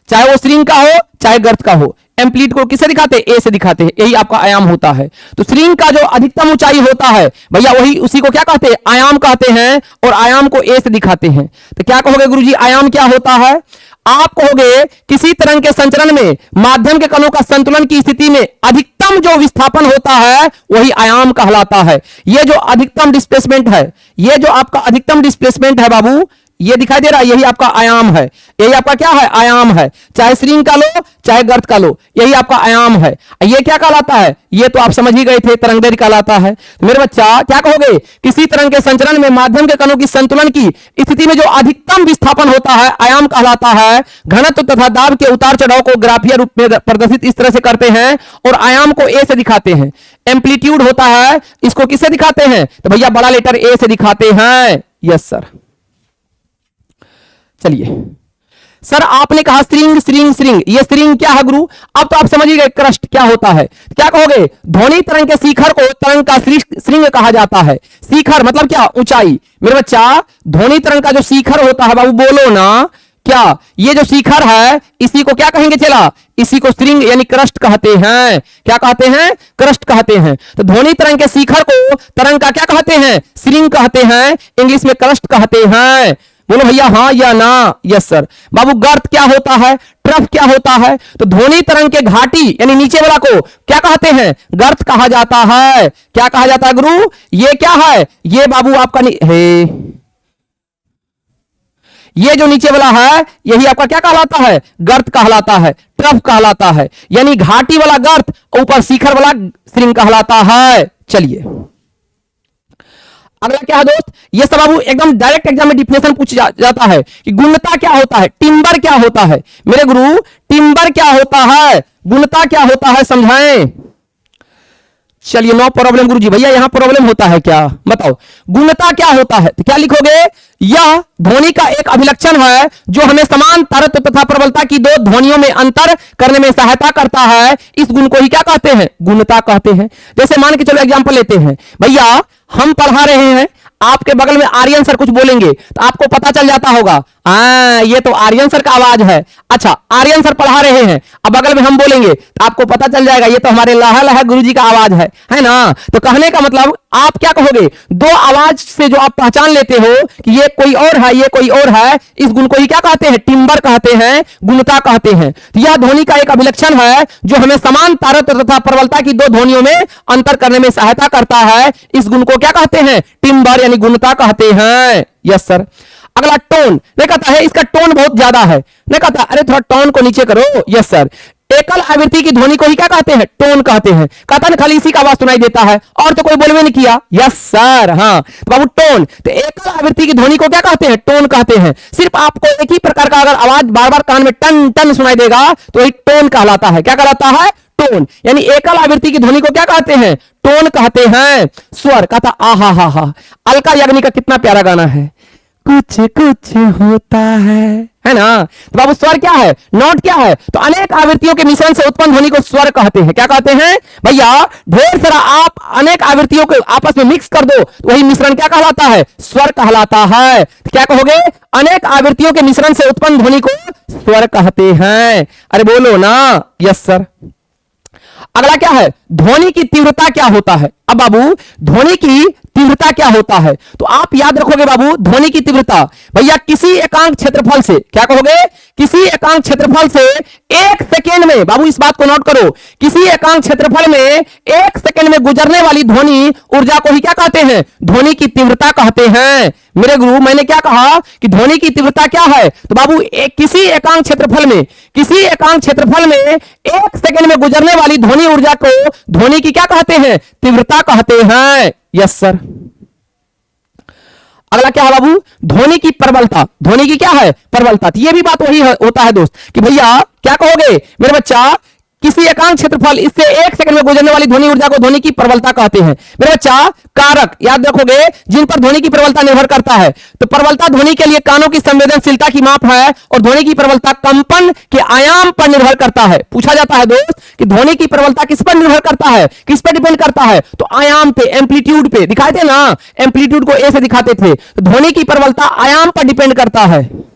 चाहे वो स्ट्रिंग का हो चाहे गर्त का हो, एम्पलीट को किसे दिखाते हैं? ए से दिखाते हैं, यही आपका आयाम होता है। तो स्ट्रिंग का जो अधिकतम ऊंचाई होता है भैया वही उसी को क्या कहते हैं? आयाम कहते हैं, और आयाम को ए से दिखाते हैं। तो क्या कहोगे गुरुजी आयाम क्या होता है? आप कहोगे किसी तरंग के संचरण में माध्यम के कणों का संतुलन की स्थिति में अधिकतम जो विस्थापन होता है वही आयाम कहलाता है। ये जो अधिकतम डिस्प्लेसमेंट है, ये जो आपका अधिकतम डिस्प्लेसमेंट है बाबू, ये दिखाई दे रहा है, यही आपका आयाम है। यही आपका क्या है? आयाम है। चाहे स्ट्रिंग का लो चाहे गर्त का लो, यही आपका आयाम है। ये क्या कहलाता है? ये तो आप समझ ही गए थे, तरंगदैर्घ्य कहलाता है। तो मेरे बच्चा क्या कहोगे? किसी तरंग के संचरण में माध्यम के कणों की संतुलन की स्थिति में जो अधिकतम विस्थापन होता है आयाम कहलाता है। घनत्व तथा दाब के उतार चढ़ाव को ग्राफीय रूप में प्रदर्शित इस तरह से करते हैं और आयाम को ए से दिखाते हैं। एम्पलीट्यूड होता है, इसको किससे दिखाते हैं? तो भैया बड़ा लेटर ए से दिखाते हैं। Yes sir. चलिए सर, आपने कहा स्ट्रिंग स्ट्रिंग स्ट्रिंग, ये स्ट्रिंग क्या है गुरु? अब तो आप समझिए क्रस्ट क्या होता है। क्या कहोगे? ध्वनि तरंग के शिखर को तरंग का श्रृंग कहा जाता है। शिखर मतलब क्या? ऊंचाई। मेरे बच्चा ध्वनि तरंग का जो शिखर होता है बाबू बोलो ना, क्या ये जो शिखर है इसी को क्या कहेंगे? चला, इसी को स्ट्रिंग यानी क्रस्ट कहते हैं। क्या कहते हैं? क्रस्ट कहते हैं। तो ध्वनि तरंग के शिखर को तरंग का क्या कहते हैं? श्रृंग कहते हैं, इंग्लिश में क्रस्ट कहते हैं। बोलो भैया हाँ या ना? Yes sir. बाबू गर्त क्या होता है? ट्रफ क्या होता है? तो ध्वनि तरंग के घाटी यानी नीचे वाला को क्या कहते हैं? गर्त कहा जाता है। क्या कहा जाता है गुरु? ये क्या है? ये बाबू आपका ये जो नीचे वाला है यही आपका क्या कहलाता है? गर्त कहलाता है, ट्रफ कहलाता है। यानी घाटी वाला गर्त, ऊपर शिखर वाला श्रृंग कहलाता है। चलिए अगला क्या है दोस्त, ये सब बाबू एकदम डायरेक्ट एग्जाम में डिफिनेशन पूछ जाता है कि गुणता क्या होता है, टिम्बर क्या होता है। मेरे गुरु टिम्बर क्या होता है, गुणता क्या होता है, समझाएं। चलिए नो प्रॉब्लम गुरुजी। भैया यहां प्रॉब्लम होता है क्या, बताओ गुणता क्या होता है, तो क्या लिखोगे, यह ध्वनि का एक अभिलक्षण है जो हमें समान तरत्व तथा प्रबलता की दो ध्वनियों में अंतर करने में सहायता करता है। इस गुण को ही क्या कहते हैं, गुणता कहते हैं। जैसे मान के चलो एग्जांपल लेते हैं, भैया हम पढ़ा रहे हैं, आपके बगल में आर्यन सर कुछ बोलेंगे तो आपको पता चल जाता होगा ये तो आर्यन सर का आवाज है। अच्छा आर्यन सर पढ़ा रहे हैं, अब बगल में हम बोलेंगे तो आपको पता चल जाएगा ये तो हमारे लहल है गुरुजी का आवाज है ना। तो कहने का मतलब आप क्या कहोगे, दो आवाज से जो आप पहचान लेते हो कि ये कोई और है ये कोई और है, इस गुण को ही क्या कहते हैं, टिम्बर कहते हैं, गुणता कहते हैं। तो यह ध्वनि का एक अभिलक्षण है जो हमें समान तारतम्य तथा प्रबलता की दो ध्वनियों में अंतर करने में सहायता करता है। इस गुण को क्या कहते हैं, टिम्बर यानी गुणता कहते हैं। Yes sir. अगला टोन, नहीं कहता है इसका टोन बहुत ज्यादा है, नहीं कहता अरे थोड़ा टोन को नीचे करो। Yes sir. एकल आवृत्ति की ध्वनि को ही क्या कहते हैं, टोन कहते हैं। कहता ना खाली इसी का आवाज सुनाई देता है और तो कोई बोलवे नहीं किया। Yes sir. हाँ तो बाबू टोन, तो एकल आवृत्ति की ध्वनि को क्या कहते हैं, टोन कहते हैं। सिर्फ आपको एक ही प्रकार का अगर आवाज बार बार कान में टन टन सुनाई देगा तो वही टोन कहलाता है। क्या कहलाता है, टोन। यानी एकल आवृत्ति की ध्वनि को क्या कहते हैं, टोन कहते हैं। स्वर कहता आहा हा हा, अलका याग्निक का कितना प्यारा गाना है, कुछ कुछ होता है ना। तो बाबू स्वर क्या है, नोट क्या है, तो अनेक आवृत्तियों के मिश्रण से उत्पन्न ध्वनि को स्वर कहते हैं। क्या कहते हैं भैया, ढेर सारा आप अनेक आवृत्तियों को आपस में मिक्स कर दो तो वही मिश्रण क्या कहलाता है, स्वर कहलाता है। तो क्या कहोगे, अनेक आवृत्तियों के मिश्रण से उत्पन्न ध्वनि को स्वर कहते हैं। अरे बोलो ना। Yes sir. अगला क्या है, ध्वनि की तीव्रता क्या होता है। अब बाबू ध्वनि की तीव्रता क्या होता है, तो आप याद रखोगे बाबू ध्वनि की तीव्रता भैया किसी एकांक क्षेत्रफल से, क्या कहोगे, किसी एकांक क्षेत्रफल से एक सेकेंड में, बाबू इस बात को नोट करो, किसी एकांक क्षेत्रफल में एक सेकेंड में गुजरने वाली ध्वनि ऊर्जा को ही क्या कहते हैं, ध्वनि की तीव्रता कहते हैं। मेरे गुरु मैंने क्या कहा कि ध्वनि की तीव्रता क्या है, तो बाबू किसी एकांक क्षेत्रफल में, किसी एकांक क्षेत्रफल में एक सेकेंड में गुजरने वाली ध्वनि ऊर्जा को ध्वनि की क्या कहते हैं, तीव्रता कहते हैं। Yes sir. अगला क्या है बाबू, ध्वनि की प्रबलता। ध्वनि की क्या है, प्रबलता। ये भी बात वही होता है दोस्त कि भैया क्या कहोगे मेरे बच्चा, किसी एकांक क्षेत्रफल इससे एक सेकंड में गुजरने वाली ध्वनि ऊर्जा को ध्वनि की प्रबलता कहते हैं। मेरे बच्चा कारक याद रखोगे जिन पर ध्वनि की प्रबलता निर्भर करता है, तो प्रबलता ध्वनि के लिए कानों की संवेदनशीलता की माप है और ध्वनि की प्रबलता कंपन के आयाम पर निर्भर करता है। पूछा जाता है दोस्त कि ध्वनि की प्रबलता किस पर निर्भर करता है, किस पर डिपेंड करता है, तो आयाम पे, एम्पलीट्यूड पे। दिखाए थे ना, एम्पलीट्यूड को ए से दिखाते थे, तो ध्वनि की प्रबलता आयाम पर डिपेंड करता है।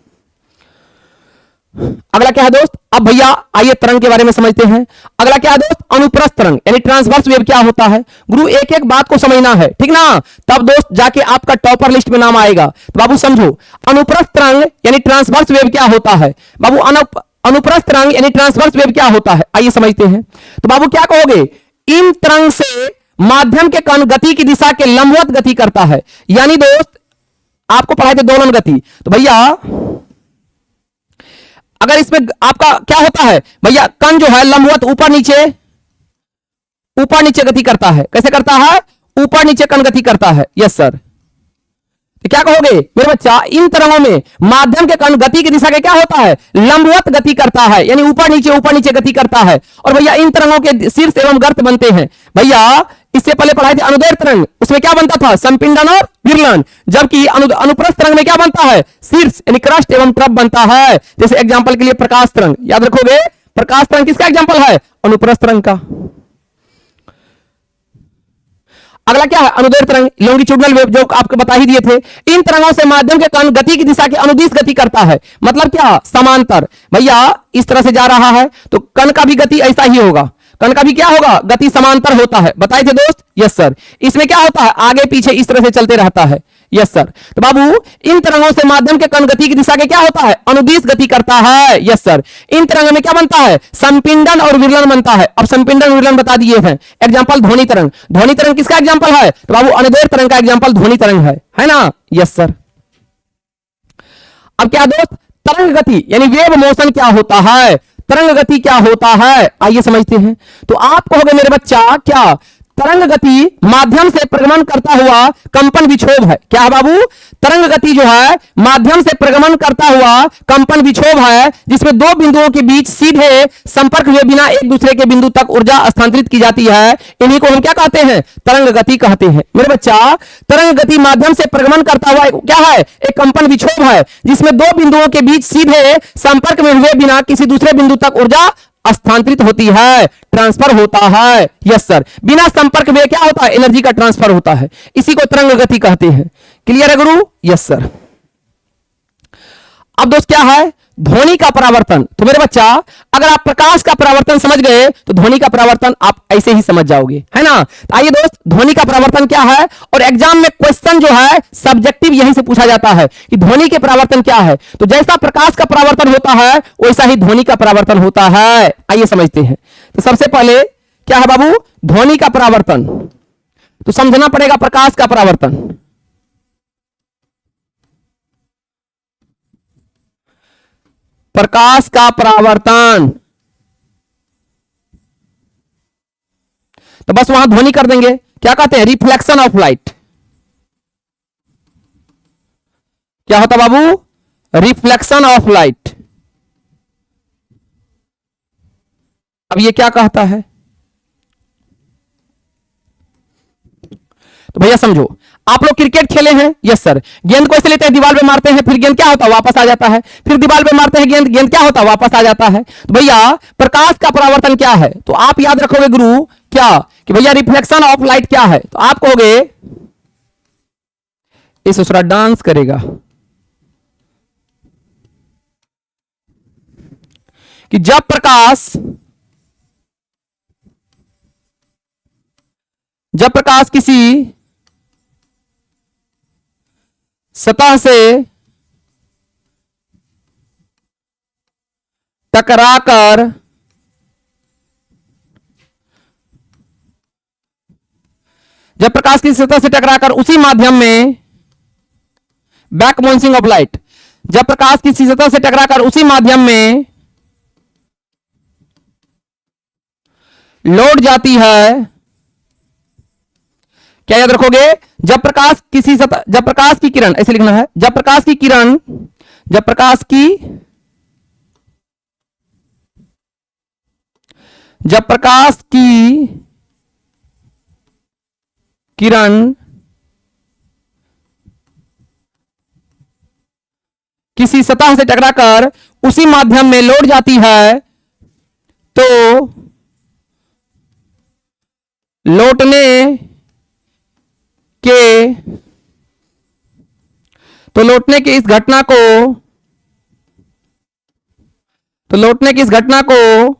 अगला क्या है दोस्त, अब भैया आइए तरंग के बारे में समझते हैं। अगला क्या है दोस्त, अनुप्रस्थ तरंग यानी ट्रांसवर्स वेव क्या होता है। गुरु एक एक बात को समझना है, ठीक ना, तब दोस्त जाके आपका टॉपर लिस्ट में नाम आएगा। तो बाबू समझो, अनुप्रस्थ तरंग यानी ट्रांसवर्स वेव क्या होता है। बाबू अनुप्रस्थ तरंग यानी ट्रांसवर्स वेव क्या होता है, आइए समझते हैं। तो बाबू क्या कहोगे, इन तरंग से माध्यम के कण गति की दिशा के लंबवत गति करता है। यानी दोस्त आपको पढ़ाए थे दोलन गति, तो भैया अगर इसमें आपका क्या होता है भैया, कण जो है लंबवत ऊपर नीचे गति करता है। कैसे करता है, ऊपर नीचे कण गति करता है। Yes sir. तो क्या कहोगे मेरे बच्चा, इन तरंगों में माध्यम के कण गति की दिशा के क्या होता है, लंबवत गति करता है, यानी ऊपर नीचे गति करता है। और भैया इन तरंगों के शीर्ष एवं गर्त बनते हैं। भैया इससे पहले पढ़ाए थे अनुदैर्घ्य तरंग, उसमें क्या बनता था, संपिंडन और विरलन। जबकि अनुप्रस्थ तरंग में क्या बनता है, शीर्ष यानी क्रस्ट एवं ट्रफ बनता है। जैसे एग्जांपल के लिए प्रकाश तरंग याद रखोगे, प्रकाश तरंग किसका एग्जांपल है, अनुप्रस्थ तरंग का। अगला क्या है, अनुदैर्घ्य तरंग लॉन्गिट्यूडनल वेव, जो आपको बता ही दिए थे। इन तरंगों से माध्यम के कण गति की दिशा के अनुदिश गति करता है, मतलब क्या, समांतर। भैया इस तरह से जा रहा है तो कण का भी गति ऐसा ही होगा, कण का भी क्या होगा, गति समांतर होता है। बताए थे दोस्त। Yes sir. इसमें क्या होता है, आगे पीछे इस तरह से चलते रहता है। Yes sir. तो बाबू इन तरंगों से माध्यम के कण गति की दिशा के क्या होता है, अनुदिश गति करता है। Yes sir. इन तरंगों में क्या बनता है, संपिंडन और विरलन बनता है। अब संपिंडन विरलन बता दिए हैं। एग्जांपल ध्वनि तरंग, ध्वनि तरंग किसका एग्जांपल है, तो बाबू अनुदैर्घ्य तरंग का एग्जांपल ध्वनि तरंग है ना। Yes sir. अब क्या दोस्त, तरंग गति यानी वेव मोशन क्या होता है, तरंग गति क्या होता है, आइए समझते हैं। तो आप कहोगे मेरे बच्चा क्या, तरंग गति माध्यम से प्रगमन करता हुआ कंपन विक्षोभ है। क्या है बाबू? तरंग गति जो है माध्यम से प्रगमन करता हुआ कंपन विक्षोभ है, जिसमें दो बिंदुओं के बीच सीधे संपर्क हुए बिना एक दूसरे के बिंदु तक ऊर्जा स्थानांतरित की जाती है। इन्हीं को हम क्या कहते हैं? तरंग गति कहते हैं। मेरे बच्चा, तरंग गति माध्यम से प्रगमन करता हुआ क्या है? एक कंपन विक्षोभ है, जिसमें दो बिंदुओं के बीच सीधे संपर्क में हुए बिना किसी दूसरे बिंदु तक ऊर्जा स्थानांतरित होती है, ट्रांसफर होता है। यस सर, बिना संपर्क में क्या होता है? एनर्जी का ट्रांसफर होता है। इसी को तरंग गति कहते हैं। क्लियर है गुरु? Yes sir. अब दोस्त क्या है? ध्वनि का परावर्तन। तो मेरे बच्चा, अगर आप प्रकाश का परावर्तन समझ गए तो ध्वनि का परावर्तन आप ऐसे ही समझ जाओगे, है ना? तो आइए दोस्त, ध्वनि का परावर्तन क्या है, और एग्जाम में क्वेश्चन जो है सब्जेक्टिव यहीं से पूछा जाता है कि ध्वनि के परावर्तन क्या है। तो जैसा प्रकाश का परावर्तन होता है वैसा ही ध्वनि का परावर्तन होता है। आइए समझते हैं। तो सबसे पहले क्या है बाबू? ध्वनि का परावर्तन। तो समझना पड़ेगा प्रकाश का परावर्तन। प्रकाश का परावर्तन, तो बस वहां ध्वनि कर देंगे। क्या कहते हैं? Reflection of light. क्या होता बाबू? Reflection of light. अब ये क्या कहता है? तो भैया समझो, आप लोग क्रिकेट खेले हैं। Yes sir. गेंद को ऐसे लेते हैं, दीवार पे मारते हैं, फिर गेंद क्या होता है? वापस आ जाता है। फिर दीवार पे मारते हैं, गेंद गेंद क्या होता है? वापस आ जाता है। तो भैया प्रकाश का परावर्तन क्या है? तो आप याद रखोगे गुरु क्या, कि भैया रिफ्लेक्शन ऑफ लाइट क्या है? तो आप कहोगे, इस दूसरा डांस करेगा, कि जब प्रकाश किसी सतह से टकराकर उसी माध्यम में बैक बाउंसिंग ऑफ लाइट, जब प्रकाश किसी सतह से टकराकर उसी माध्यम में लौट जाती है। क्या याद रखोगे? जब प्रकाश की किरण, ऐसे लिखना है, जब प्रकाश की किरण किसी सतह से टकराकर उसी माध्यम में लौट जाती है, तो लौटने की इस घटना को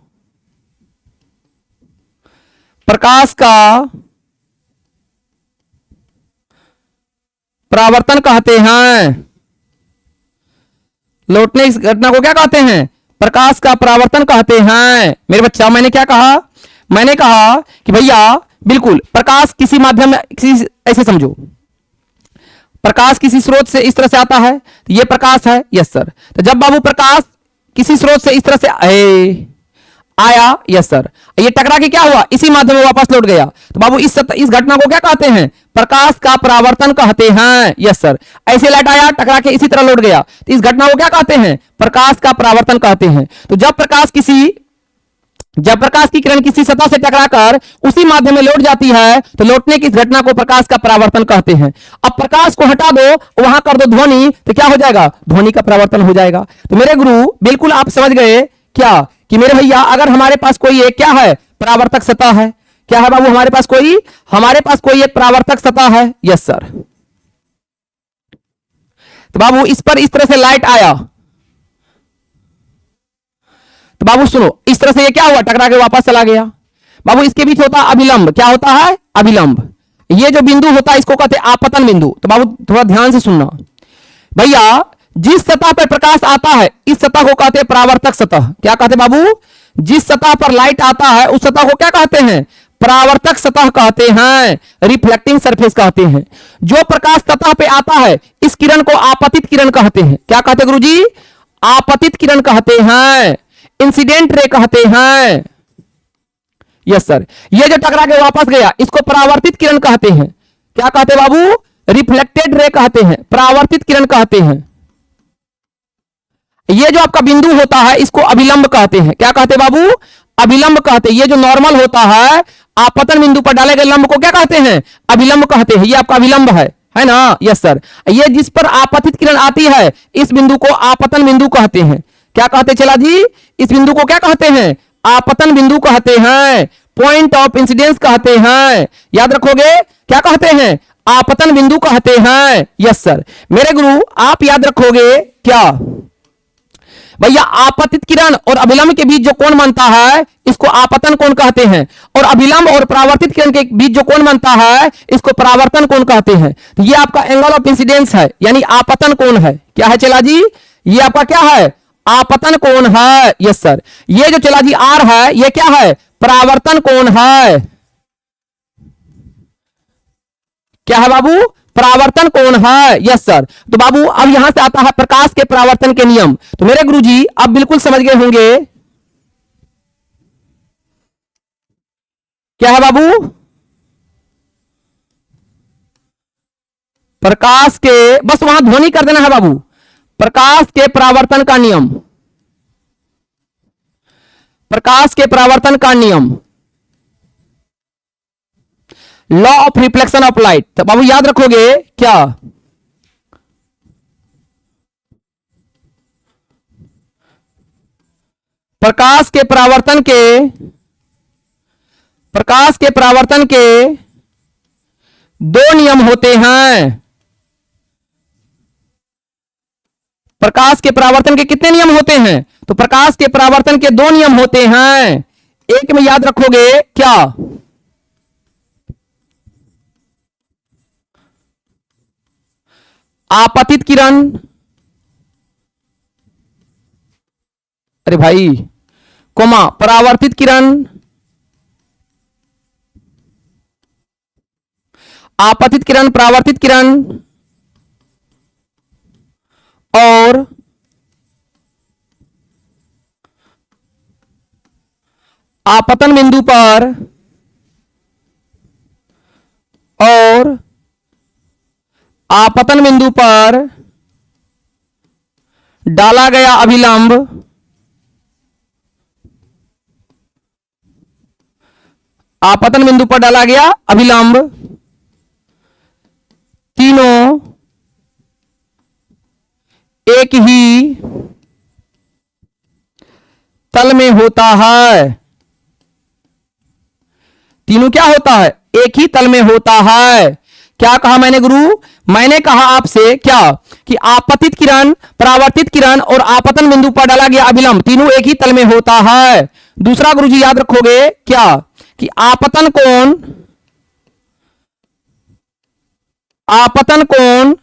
प्रकाश का परावर्तन कहते हैं। लौटने इस घटना को क्या कहते हैं? प्रकाश का परावर्तन कहते हैं। मेरे बच्चा, मैंने क्या कहा? मैंने कहा कि भैया बिल्कुल प्रकाश किसी माध्यम में, ऐसे समझो, प्रकाश किसी स्रोत से इस तरह से आता है, तो ये प्रकाश है। Yes sir. तो जब बाबू प्रकाश किसी स्रोत से इस तरह से आया, यस सर, ये टकरा के क्या हुआ? इसी माध्यम में वापस लौट गया, तो बाबू इस घटना को क्या कहते हैं? प्रकाश का परावर्तन कहते हैं। Yes sir. ऐसे लाइट आया, टकरा के इसी तरह लौट गया, तो इस घटना को क्या कहते हैं? प्रकाश का परावर्तन कहते हैं। तो जब प्रकाश की किरण किसी सतह से टकराकर उसी माध्यम में लौट जाती है, तो लौटने की इस घटना को प्रकाश का परावर्तन कहते हैं। अब प्रकाश को हटा दो, वहां कर दो ध्वनि, तो क्या हो जाएगा? ध्वनि का परावर्तन हो जाएगा। तो मेरे गुरु बिल्कुल आप समझ गए क्या, कि मेरे भैया अगर हमारे पास कोई एक क्या है? परावर्तक सतह है। क्या है बाबू? हमारे पास कोई एक परावर्तक सतह है। Yes sir. तो बाबू इस पर इस तरह से लाइट आया, तो बाबू सुनो, इस तरह से ये क्या हुआ? टकरा के वापस चला गया। बाबू इसके बीच होता अभिलंब। क्या होता है? अभिलंब। ये जो बिंदु होता है इसको कहते हैं आपतन बिंदु। तो बाबू थोड़ा ध्यान से सुनना भैया, जिस सतह पर प्रकाश आता है इस सतह को कहते हैं परावर्तक सतह। क्या कहते हैं बाबू? जिस सतह पर लाइट आता है उस सतह को क्या कहते हैं? परावर्तक सतह कहते हैं, रिफ्लेक्टिंग सरफेस कहते हैं। जो प्रकाश सतह पे आता है इस किरण को आपतित किरण कहते हैं। क्या कहते हैं गुरुजी? आपतित किरण कहते हैं, इंसिडेंट रे कहते हैं। Yes sir. ये जो टकरा के वापस गया इसको परावर्तित किरण कहते हैं। क्या कहते हैं बाबू? रिफ्लेक्टेड रे कहते हैं, परावर्तित किरण कहते हैं। ये जो आपका बिंदु होता है इसको अभिलंब कहते हैं। क्या कहते हैं बाबू? अभिलंब कहते हैं। ये जो नॉर्मल होता है आपतन बिंदु पर डाले गए लंब को क्या कहते हैं? अभिलंब कहते हैं। ये आपका अभिलंब है ना? Yes sir. ये जिस पर आपतित किरण आती है इस बिंदु को आपतन बिंदु कहते हैं। क्या कहते चला जी? इस बिंदु को क्या कहते हैं? आपतन बिंदु कहते हैं, पॉइंट ऑफ इंसिडेंस कहते हैं। याद रखोगे क्या कहते हैं? आपतन बिंदु कहते हैं। Yes sir. मेरे गुरु आप याद रखोगे क्या भैया? आपतित किरण और अभिलंब के बीच जो कोण बनता है इसको आपतन कोण कहते हैं, और अभिलंब और परावर्तित किरण के बीच जो कोण बनता है इसको परावर्तन कोण कहते हैं। तो ये आपका एंगल ऑफ इंसिडेंस है, यानी आपतन कोण है। क्या है चला जी? ये आपका क्या है? आपतन कोण है। Yes sir. ये जो चला जी आर है ये क्या है? परावर्तन कोण है। क्या है बाबू? परावर्तन कोण है। Yes sir. तो बाबू अब यहां से आता है प्रकाश के परावर्तन के नियम। तो मेरे गुरुजी अब बिल्कुल समझ गए होंगे। क्या है बाबू? प्रकाश के, बस वहां ध्वनि कर देना है बाबू। प्रकाश के परावर्तन का नियम, प्रकाश के परावर्तन का नियम, law of reflection of light. तो बाबू याद रखोगे क्या? प्रकाश के परावर्तन के, प्रकाश के परावर्तन के दो नियम होते हैं। प्रकाश के परावर्तन के कितने नियम होते हैं? तो प्रकाश के परावर्तन के दो नियम होते हैं। एक में याद रखोगे क्या? आपतित किरण, अरे भाई, कोमा परावर्तित किरण, आपतित किरण, परावर्तित किरण, और आपतन बिंदु पर, और आपतन बिंदु पर डाला गया अभिलंब, आपतन बिंदु पर डाला गया अभिलंब, तीनों एक ही तल में होता है। तीनों क्या होता है? एक ही तल में होता है। क्या कहा मैंने गुरु? मैंने कहा आपसे क्या कि आपतित किरण, परावर्तित किरण और आपतन बिंदु पर डाला गया अभिलंब तीनों एक ही तल में होता है। दूसरा गुरुजी याद रखोगे क्या कि आपतन कोण, आपतन कोण,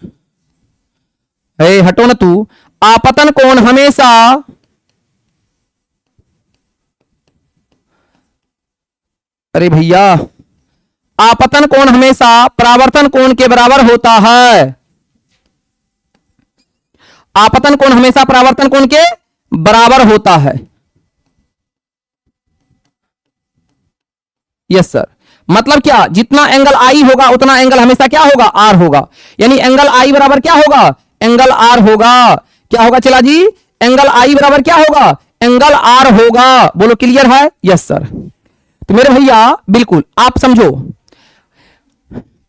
हटो ना तू, आपतन कोण हमेशा अरे भैया, आपतन कोण हमेशा परावर्तन कोण के बराबर होता है। आपतन कोण हमेशा परावर्तन कोण के बराबर होता है। Yes sir. मतलब क्या? जितना एंगल आई होगा उतना एंगल हमेशा क्या होगा? आर होगा। यानी एंगल आई बराबर क्या होगा? एंगल आर होगा। क्या होगा चला जी? एंगल आई बराबर क्या होगा? एंगल आर होगा। बोलो क्लियर है? Yes sir. तो मेरे भैया बिल्कुल आप समझो,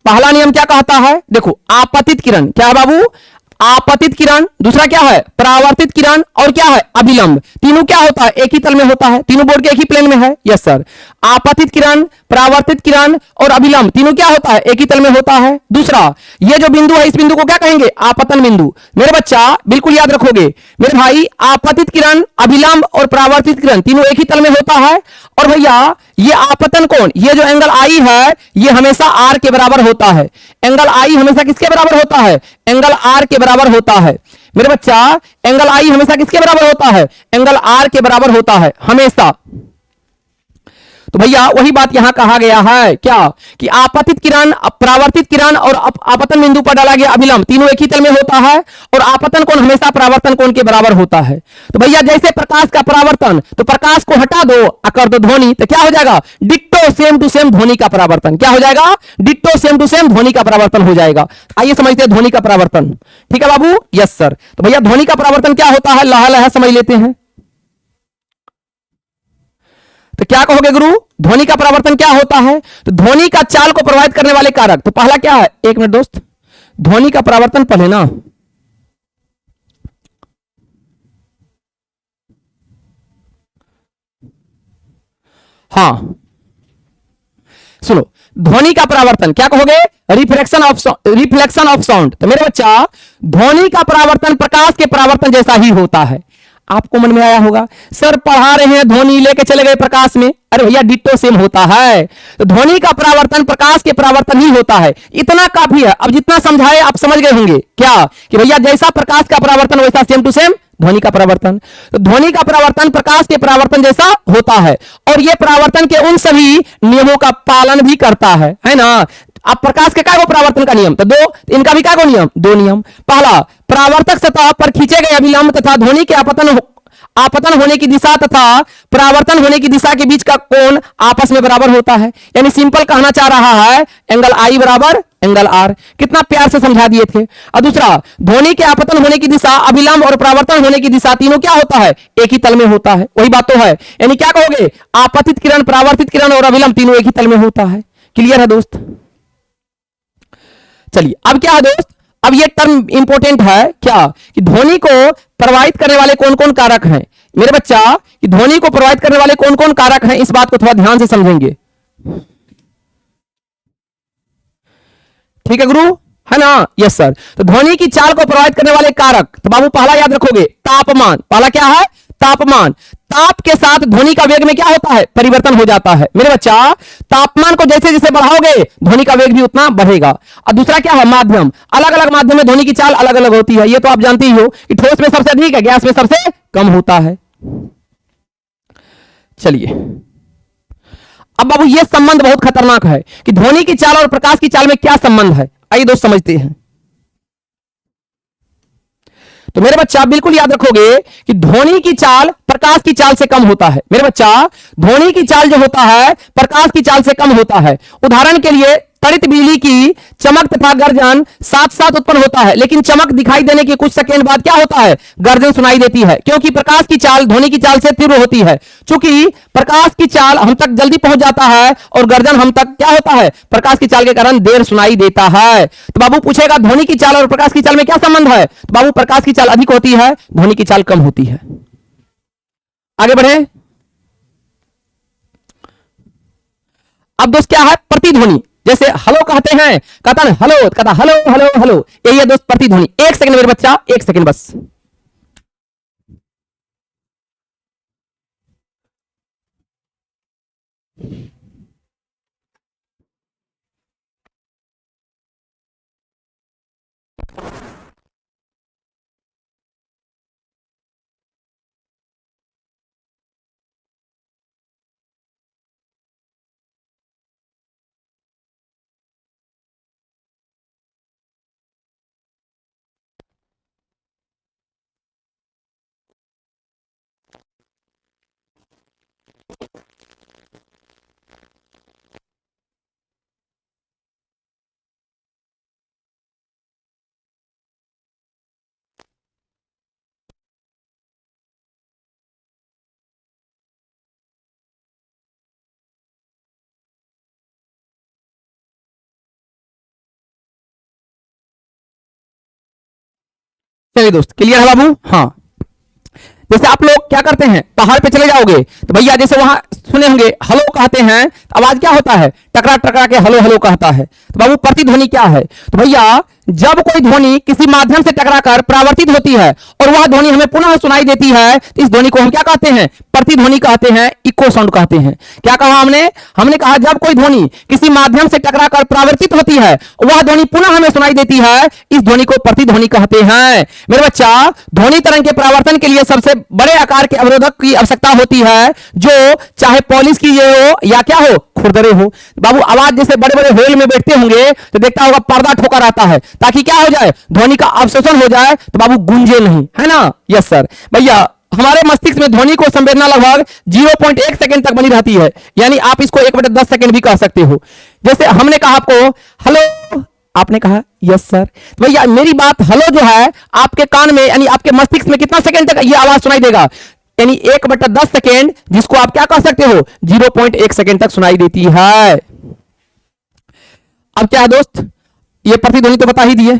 पहला नियम क्या कहता है? देखो, आपतित किरण क्या है बाबू? आपतित किरण, दूसरा क्या है? परावर्तित किरण, और क्या है? अभिलंब। तीनों क्या होता है? एक ही तल में होता है। तीनों बोर्ड के एक ही प्लेन में है। Yes sir. आपतित किरण, परावर्तित किरण और अभिलंब तीनों क्या होता है? एक ही तल में होता है। दूसरा, ये जो बिंदु है इस बिंदु को क्या कहेंगे? आपतन बिंदु। मेरे बच्चा बिल्कुल याद रखोगे मेरे भाई, आपतित किरण, अभिलंब और परावर्तित किरण तीनों एक ही तल में होता है। और भैया ये आपतन कोण, ये जो एंगल आई है ये हमेशा आर के बराबर होता है। एंगल आई हमेशा किसके बराबर होता है? एंगल आर के बराबर होता है। मेरे बच्चा एंगल आई हमेशा किसके बराबर होता है? एंगल आर के बराबर होता है हमेशा। तो भैया वही बात यहां कहा गया है क्या कि आपतित किरण, परावर्तित किरण और आपतन बिंदु पर डाला गया अभिलंब तीनों एक ही तल में होता है और आपतन कोण हमेशा परावर्तन कोण के बराबर होता है। तो भैया जैसे प्रकाश का परावर्तन, तो प्रकाश को हटा दो और कर दो ध्वनि, तो क्या हो जाएगा? डिट्टो सेम टू सेम ध्वनि का परावर्तन। क्या हो जाएगा? डिट्टो सेम टू सेम ध्वनि का परावर्तन हो जाएगा। आइए समझते हैं ध्वनि का परावर्तन। ठीक है बाबू? Yes sir. तो भैया ध्वनि का परावर्तन क्या होता है, लहा लहा समझ लेते हैं। तो क्या कहोगे गुरु, ध्वनि का परावर्तन क्या होता है? तो ध्वनि का चाल को प्रभावित करने वाले कारक, तो पहला क्या है, एक मिनट दोस्त, ध्वनि का परावर्तन पढ़े ना। हाँ सुनो, ध्वनि का परावर्तन क्या कहोगे? Reflection of sound. तो मेरे बच्चा ध्वनि का परावर्तन प्रकाश के परावर्तन जैसा ही होता है। आपको मन में आया होगा सर पढ़ा रहे हैं ध्वनि लेके चले गए प्रकाश में, अरे भैया डिट्टो सेम होता है। तो ध्वनि का परावर्तन प्रकाश के परावर्तन ही होता है, इतना काफी है। अब जितना समझाए आप समझ गए होंगे क्या कि भैया जैसा प्रकाश का परावर्तन वैसा सेम टू सेम ध्वनि का परावर्तन। तो ध्वनि का परावर्तन प्रकाश के परावर्तन जैसा होता है और यह परावर्तन के उन सभी नियमों का पालन भी करता है ना। अब प्रकाश के क्या परावर्तन का नियम, तो दो, इनका भी क्या नियम, दो नियम। पहला, परावर्तक सतह पर खींचे गए अभिलंब तथा ध्वनि के आपतन होने की दिशा तथा परावर्तन होने की दिशा के बीच का कोण आपस में बराबर होता है। यानी सिंपल कहना चाह रहा है एंगल आई बराबर एंगल आर। कितना प्यार से समझा दिए थे। और दूसरा, ध्वनि के आपतन होने की दिशा, अभिलंब और परावर्तन होने की दिशा तीनों क्या होता है, एक ही तल में होता है। वही बात तो है, यानी क्या कहोगे, आपतित किरण, परावर्तित किरण और अभिलंब तीनों एक ही तल में होता है। क्लियर है दोस्त? चलिए अब क्या है दोस्त, अब ये टर्म इंपॉर्टेंट है क्या कि ध्वनि को प्रभावित करने वाले कौन कौन कारक हैं। मेरे बच्चा कि ध्वनि को प्रभावित करने वाले कौन कौन कारक हैं, इस बात को थोड़ा ध्यान से समझेंगे। ठीक है गुरु, है ना? Yes sir. तो ध्वनि की चाल को प्रभावित करने वाले कारक, तो बाबू पहला याद रखोगे तापमान। पहला क्या है, तापमान। ताप के साथ ध्वनि का वेग में क्या होता है, परिवर्तन हो जाता है। मेरे बच्चा तापमान को जैसे जैसे बढ़ाओगे ध्वनि का वेग भी उतना बढ़ेगा। और दूसरा क्या है, माध्यम। अलग अलग माध्यम में ध्वनि की चाल अलग अलग होती है, ये तो आप जानते ही हो कि ठोस में सबसे अधिक है, गैस में सबसे कम होता है। चलिए अब बाबू ये संबंध बहुत खतरनाक है कि ध्वनि की चाल और प्रकाश की चाल में क्या संबंध है। आइए दोस्त समझते हैं। तो मेरे बच्चा बिल्कुल याद रखोगे कि ध्वनि की चाल प्रकाश की चाल से कम होता है। मेरे बच्चा ध्वनि की चाल जो होता है प्रकाश की चाल से कम होता है। उदाहरण के लिए त्वरित बिजली की चमक तथा गर्जन साथ साथ उत्पन्न होता है, लेकिन चमक दिखाई देने के कुछ सेकंड बाद क्या होता है, गर्जन सुनाई देती है, क्योंकि प्रकाश की चाल ध्वनि की चाल से तीव्र होती है। चूंकि प्रकाश की चाल हम तक जल्दी पहुंच जाता है और गर्जन हम तक क्या होता है, प्रकाश की चाल के कारण देर सुनाई देता है। तो बाबू पूछेगा ध्वनि की चाल और प्रकाश की चाल में क्या संबंध है, तो बाबू प्रकाश की चाल अधिक होती है, ध्वनि की चाल कम होती है। आगे बढ़े। अब दोस्त क्या है, प्रतिध्वनि। जैसे हेलो कहते हैं, कहता है हेलो, कहता हेलो हेलो हेलो, यही है दोस्त प्रतिध्वनि। एक सेकंड मेरे बच्चा, एक सेकंड बस। चलिए दोस्त क्लियर है बाबू। हाँ, जैसे आप लोग क्या करते हैं, पहाड़ पे चले जाओगे तो भैया जैसे वहां सुने होंगे हेलो कहते हैं, तो आवाज क्या होता है, टकरा टकरा के हेलो हेलो कहता है। तो बाबू प्रतिध्वनि क्या है, तो भैया जब कोई ध्वनि किसी माध्यम से टकराकर परावर्तित होती है और वह ध्वनि हमें पुनः सुनाई देती है तो इस ध्वनि को हम क्या कहते हैं? प्रतिध्वनि कहते हैं, इको साउंड कहते हैं। क्या कहा हमने कहा जब कोई ध्वनि किसी माध्यम से टकराकर परावर्तित होती है वह ध्वनि पुनः हमें सुनाई देती है, इस ध्वनि को प्रतिध्वनि कहते हैं। मेरे बच्चा, ध्वनि तरंग के परावर्तन के लिए सबसे बड़े आकार के अवरोधक की आवश्यकता होती है, जो चाहे पॉलिश की हो या क्या हो, खुरदरे हो। बाबू आवाज जैसे बड़े बड़े होल में बैठते होंगे तो देखता होगा पर्दा ठोका रहता है ताकि क्या हो जाए, ध्वनि का अवशोषण हो जाए तो बाबू गूंजे नहीं, है ना? Yes sir. भैया हमारे मस्तिष्क में ध्वनि को संवेदना लगभग 0.1 सेकंड तक बनी रहती है, यानी आप इसको 1/10 सेकंड भी कह सकते हो। जैसे हमने कहा आपको हेलो, आपने कहा यस सर। तो भैया मेरी बात हेलो जो है आपके कान में यानी आपके मस्तिष्क में कितना सेकंड तक ये आवाज सुनाई देगा? यानी 1/10 सेकंड, जिसको आप क्या कह सकते हो, 0.1 सेकंड तक सुनाई देती है। अब क्या है दोस्त, ये प्रतिध्वनि तो बता ही दिए।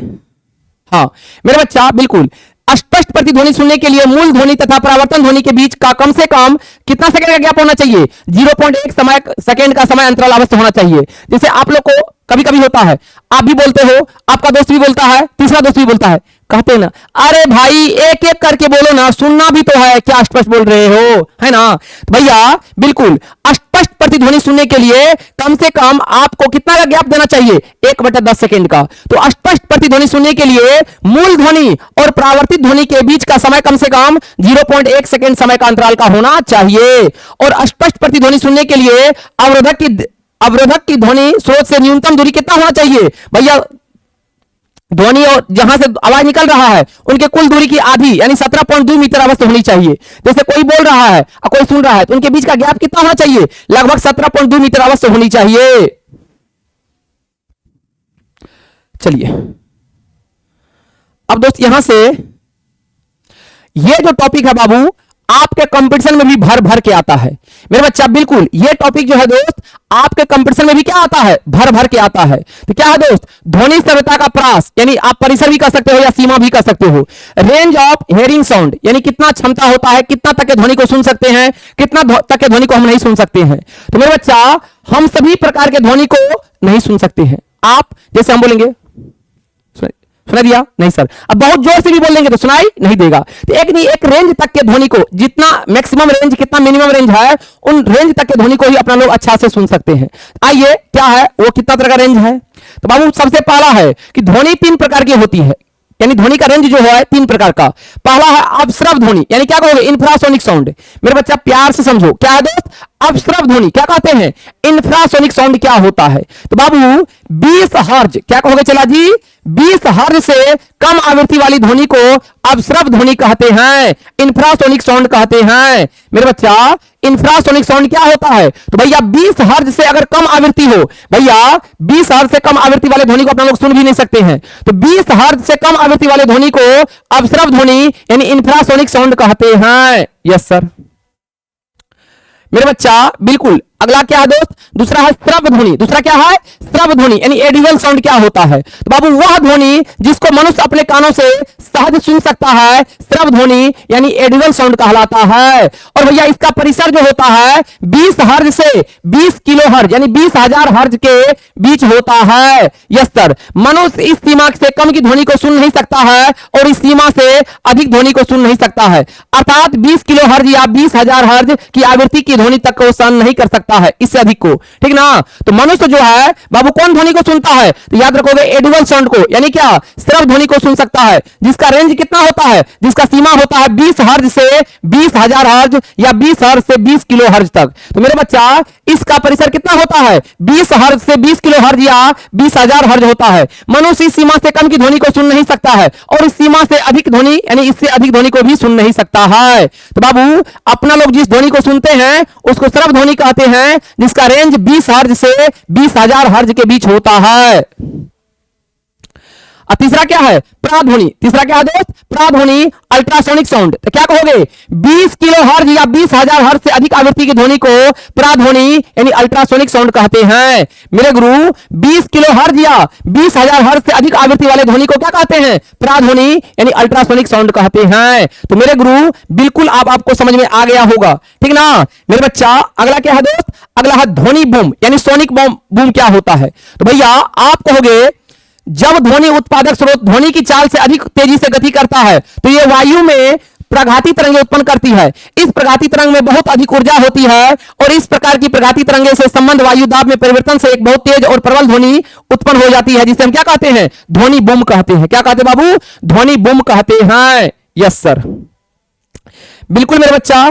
हाँ मेरे बच्चा, बिल्कुल स्पष्ट प्रतिध्वनि सुनने के लिए मूल ध्वनि तथा परावर्तन ध्वनि के बीच का कम से कम कितना सेकंड का गैप होना चाहिए? 0.1 सेकंड का समय अंतराल अवश्य होना चाहिए। जैसे आप लोग को कभी कभी होता है, आप भी बोलते हो, आपका दोस्त भी बोलता है, तीसरा दोस्त भी बोलता है, कहते ना अरे भाई एक एक करके बोलो ना, सुनना भी तो है, क्या स्पष्ट बोल रहे हो, है ना? तो भैया बिल्कुल स्पष्ट प्रतिध्वनि सुनने के लिए कम से कम आपको कितना का गैप देना चाहिए? 1/10 सेकंड का। तो स्पष्ट प्रतिध्वनि सुनने के लिए मूल ध्वनि और परावर्तित ध्वनि के बीच का समय कम से कम 0.1 सेकंड समय का अंतराल का होना चाहिए। और स्पष्ट प्रतिध्वनि सुनने के लिए अवरोधक की ध्वनि स्रोत से न्यूनतम दूरी कितना होना चाहिए? भैया ध्वनि और जहां से आवाज निकल रहा है उनके कुल दूरी की आधी यानी 17.2 मीटर अवश्य होनी चाहिए। जैसे कोई बोल रहा है और कोई सुन रहा है तो उनके बीच का गैप कितना होना चाहिए? लगभग 17.2 मीटर अवश्य होनी चाहिए। चलिए अब दोस्त यहां से ये जो टॉपिक है बाबू आपके कंपटीशन में भी भर भर के आता है। मेरे बच्चा बिल्कुल ये टॉपिक जो है दोस्त आपके कंपटीशन में भी क्या आता है? भर भर के आता है। तो क्या है दोस्त? ध्वनि सभ्यता का प्रास, यानी आप परिसर भी कह सकते हो या सीमा भी कह सकते हो। रेंज ऑफ हेयरिंग साउंड, यानी कितना क्षमता होता है, कितना तक के ध्वनि को सुन सकते हैं, कितना तक के ध्वनि को हम नहीं सुन सकते हैं। तो मेरे बच्चा हम सभी प्रकार के ध्वनि को नहीं सुन सकते हैं। आप जैसे हम बोलेंगे सुना दिया नहीं सर, अब बहुत जोर से भी बोलेंगे तो सुनाई नहीं देगा। तो एक नहीं एक रेंज तक के ध्वनि को, जितना मैक्सिमम रेंज कितना मिनिमम रेंज है, उन रेंज तक के ध्वनि को ही अपना लोग अच्छा से सुन सकते हैं। आइए क्या है वो, कितना तरह का रेंज है? तो बाबू सबसे पहला है कि ध्वनि 3 प्रकार की होती है, यानी ध्वनि का रेंज जो है 3 प्रकार का। पहला है अपस्रव ध्वनि, यानी क्या कहोगे? Infrasonic sound. मेरे बच्चा प्यार से समझो, क्या है दोस्त? अपस्रव ध्वनि क्या कहते हैं? इंफ्रासोनिक साउंड क्या होता है? तो बाबू 20 हर्ट्ज, क्या कहोगे चला जी? 20 हर्ट्ज से कम आवृत्ति वाली ध्वनि को अपस्रव ध्वनि कहते हैं, इंफ्रासोनिक साउंड कहते हैं। मेरे बच्चा इंफ्रासोनिक साउंड क्या होता है? तो भैया 20 हर्ट्ज से अगर कम आवृत्ति हो, भैया 20 हर्ट्ज से कम आवृत्ति वाले ध्वनि को अपना लोग सुन भी नहीं सकते हैं। तो 20 हर्ट्ज से कम आवृत्ति वाले ध्वनि को अपस्रव ध्वनि यानी इंफ्रासोनिक साउंड कहते हैं। Yes sir. मेरे बच्चा बिल्कुल अगला क्या है दोस्त? दूसरा है श्रव ध्वनि। दूसरा क्या है? श्रव ध्वनि यानी एडिबल साउंड क्या होता है? तो बाबू वह ध्वनि जिसको मनुष्य अपने कानों से सहज सुन सकता है, श्रव ध्वनि यानी एडिबल साउंड कहलाता है। और भैया इसका परिसर जो होता है 20 हर्ट्ज से 20 किलो हर्ट्ज यानी 20,000 हर्ट्ज के बीच होता है। Yes sir. मनुष्य इस सीमा से कम की ध्वनि को सुन नहीं सकता है और इस सीमा से अधिक ध्वनि को सुन नहीं सकता है, अर्थात 20 किलो हर्ट्ज या 20,000 हर्ट्ज की आवृत्ति की ध्वनि तक को सहन नहीं कर सकता है, इससे अधिक को, ठीक ना? तो मनुष्य जो है बाबू कौन ध्वनि को सुनता है? तो याद रखोगे एडिबल साउंड को, यानी क्या? श्रव ध्वनि को सुन सकता है, जिसका रेंज कितना होता है? जिसका सीमा होता है 20 हर्ट्ज से 20,000 हर्ट्ज या 20 हर्ट्ज से 20 किलो हर्ट्ज तक। तो मेरे बच्चा इसका परिसर कितना होता है? 20 हर्ट्ज से 20 किलो हर्ट्ज या 20,000 हर्ट्ज होता है। मनुष्य इस सीमा से कम की ध्वनि को सुन नहीं सकता है और इस सीमा से अधिक ध्वनि यानी इससे अधिक ध्वनि को भी सुन नहीं सकता है। तो बाबू अपना लोग जिस ध्वनि को सुनते हैं उसको श्रव ध्वनि कहते हैं, जिसका रेंज 20 हर्ट्ज से 20,000 हर्ट्ज के बीच होता है। और तीसरा क्या है? प्राध्वनि। तीसरा क्या है दोस्त? प्राध्वनि अल्ट्रासोनिक साउंड। तो क्या कहोगे? 20 किलो हर्ट्ज या 20,000 हर्ट्ज से अधिक आवृत्ति की ध्वनि को प्राध्वनि यानी अल्ट्रासोनिक साउंड कहते हैं। मेरे गुरु 20 किलो हर्ट्ज या 20,000 हर्ट्ज से अधिक आवृत्ति वाले ध्वनि को क्या कहते हैं? प्राध्वनि यानी अल्ट्रासोनिक साउंड कहते हैं। तो मेरे गुरु बिल्कुल आपको समझ में आ गया होगा, ठीक ना? मेरे बच्चा अगला क्या है दोस्त? अगला है ध्वनि बूम यानी सोनिक बूम क्या होता है? तो भैया आप कहोगे जब ध्वनि उत्पादक स्रोत ध्वनि की चाल से अधिक तेजी से गति करता है तो यह वायु में प्रघाती तरंगें उत्पन्न करती है। इस प्रघाती तरंग में बहुत अधिक ऊर्जा होती है और इस प्रकार की प्रघाती तरंगें से संबंध वायु दाब में परिवर्तन से एक बहुत तेज और प्रबल ध्वनि उत्पन्न हो जाती है, जिसे हम क्या कहते हैं? ध्वनि बूम कहते हैं। क्या कहते हैं बाबू? ध्वनि बूम कहते हैं। यस सर, बिल्कुल मेरे बच्चा।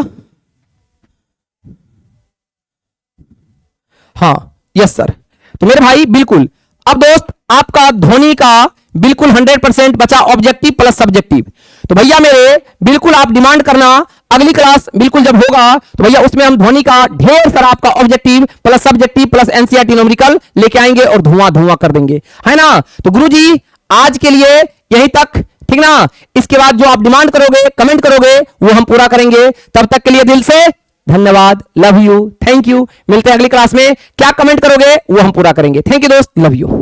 हाँ यस सर। तो मेरे भाई बिल्कुल। अब दोस्त आपका ध्वनि का बिल्कुल 100% बचा ऑब्जेक्टिव प्लस सब्जेक्टिव। तो भैया मेरे बिल्कुल आप डिमांड करना, अगली क्लास बिल्कुल जब होगा तो भैया उसमें हम ध्वनि का ढेर सारा आपका objective plus subjective plus NCERT numerical लेके आएंगे और धुआं धुआं कर देंगे, है ना? तो गुरुजी आज के लिए यहीं तक, ठीक ना? इसके बाद जो आप डिमांड करोगे, कमेंट करोगे, वो हम पूरा करेंगे। तब तक के लिए दिल से धन्यवाद, लव यू, थैंक यू। मिलते हैं अगली क्लास में। क्या कमेंट करोगे वो हम पूरा करेंगे। थैंक यू दोस्त, लव यू।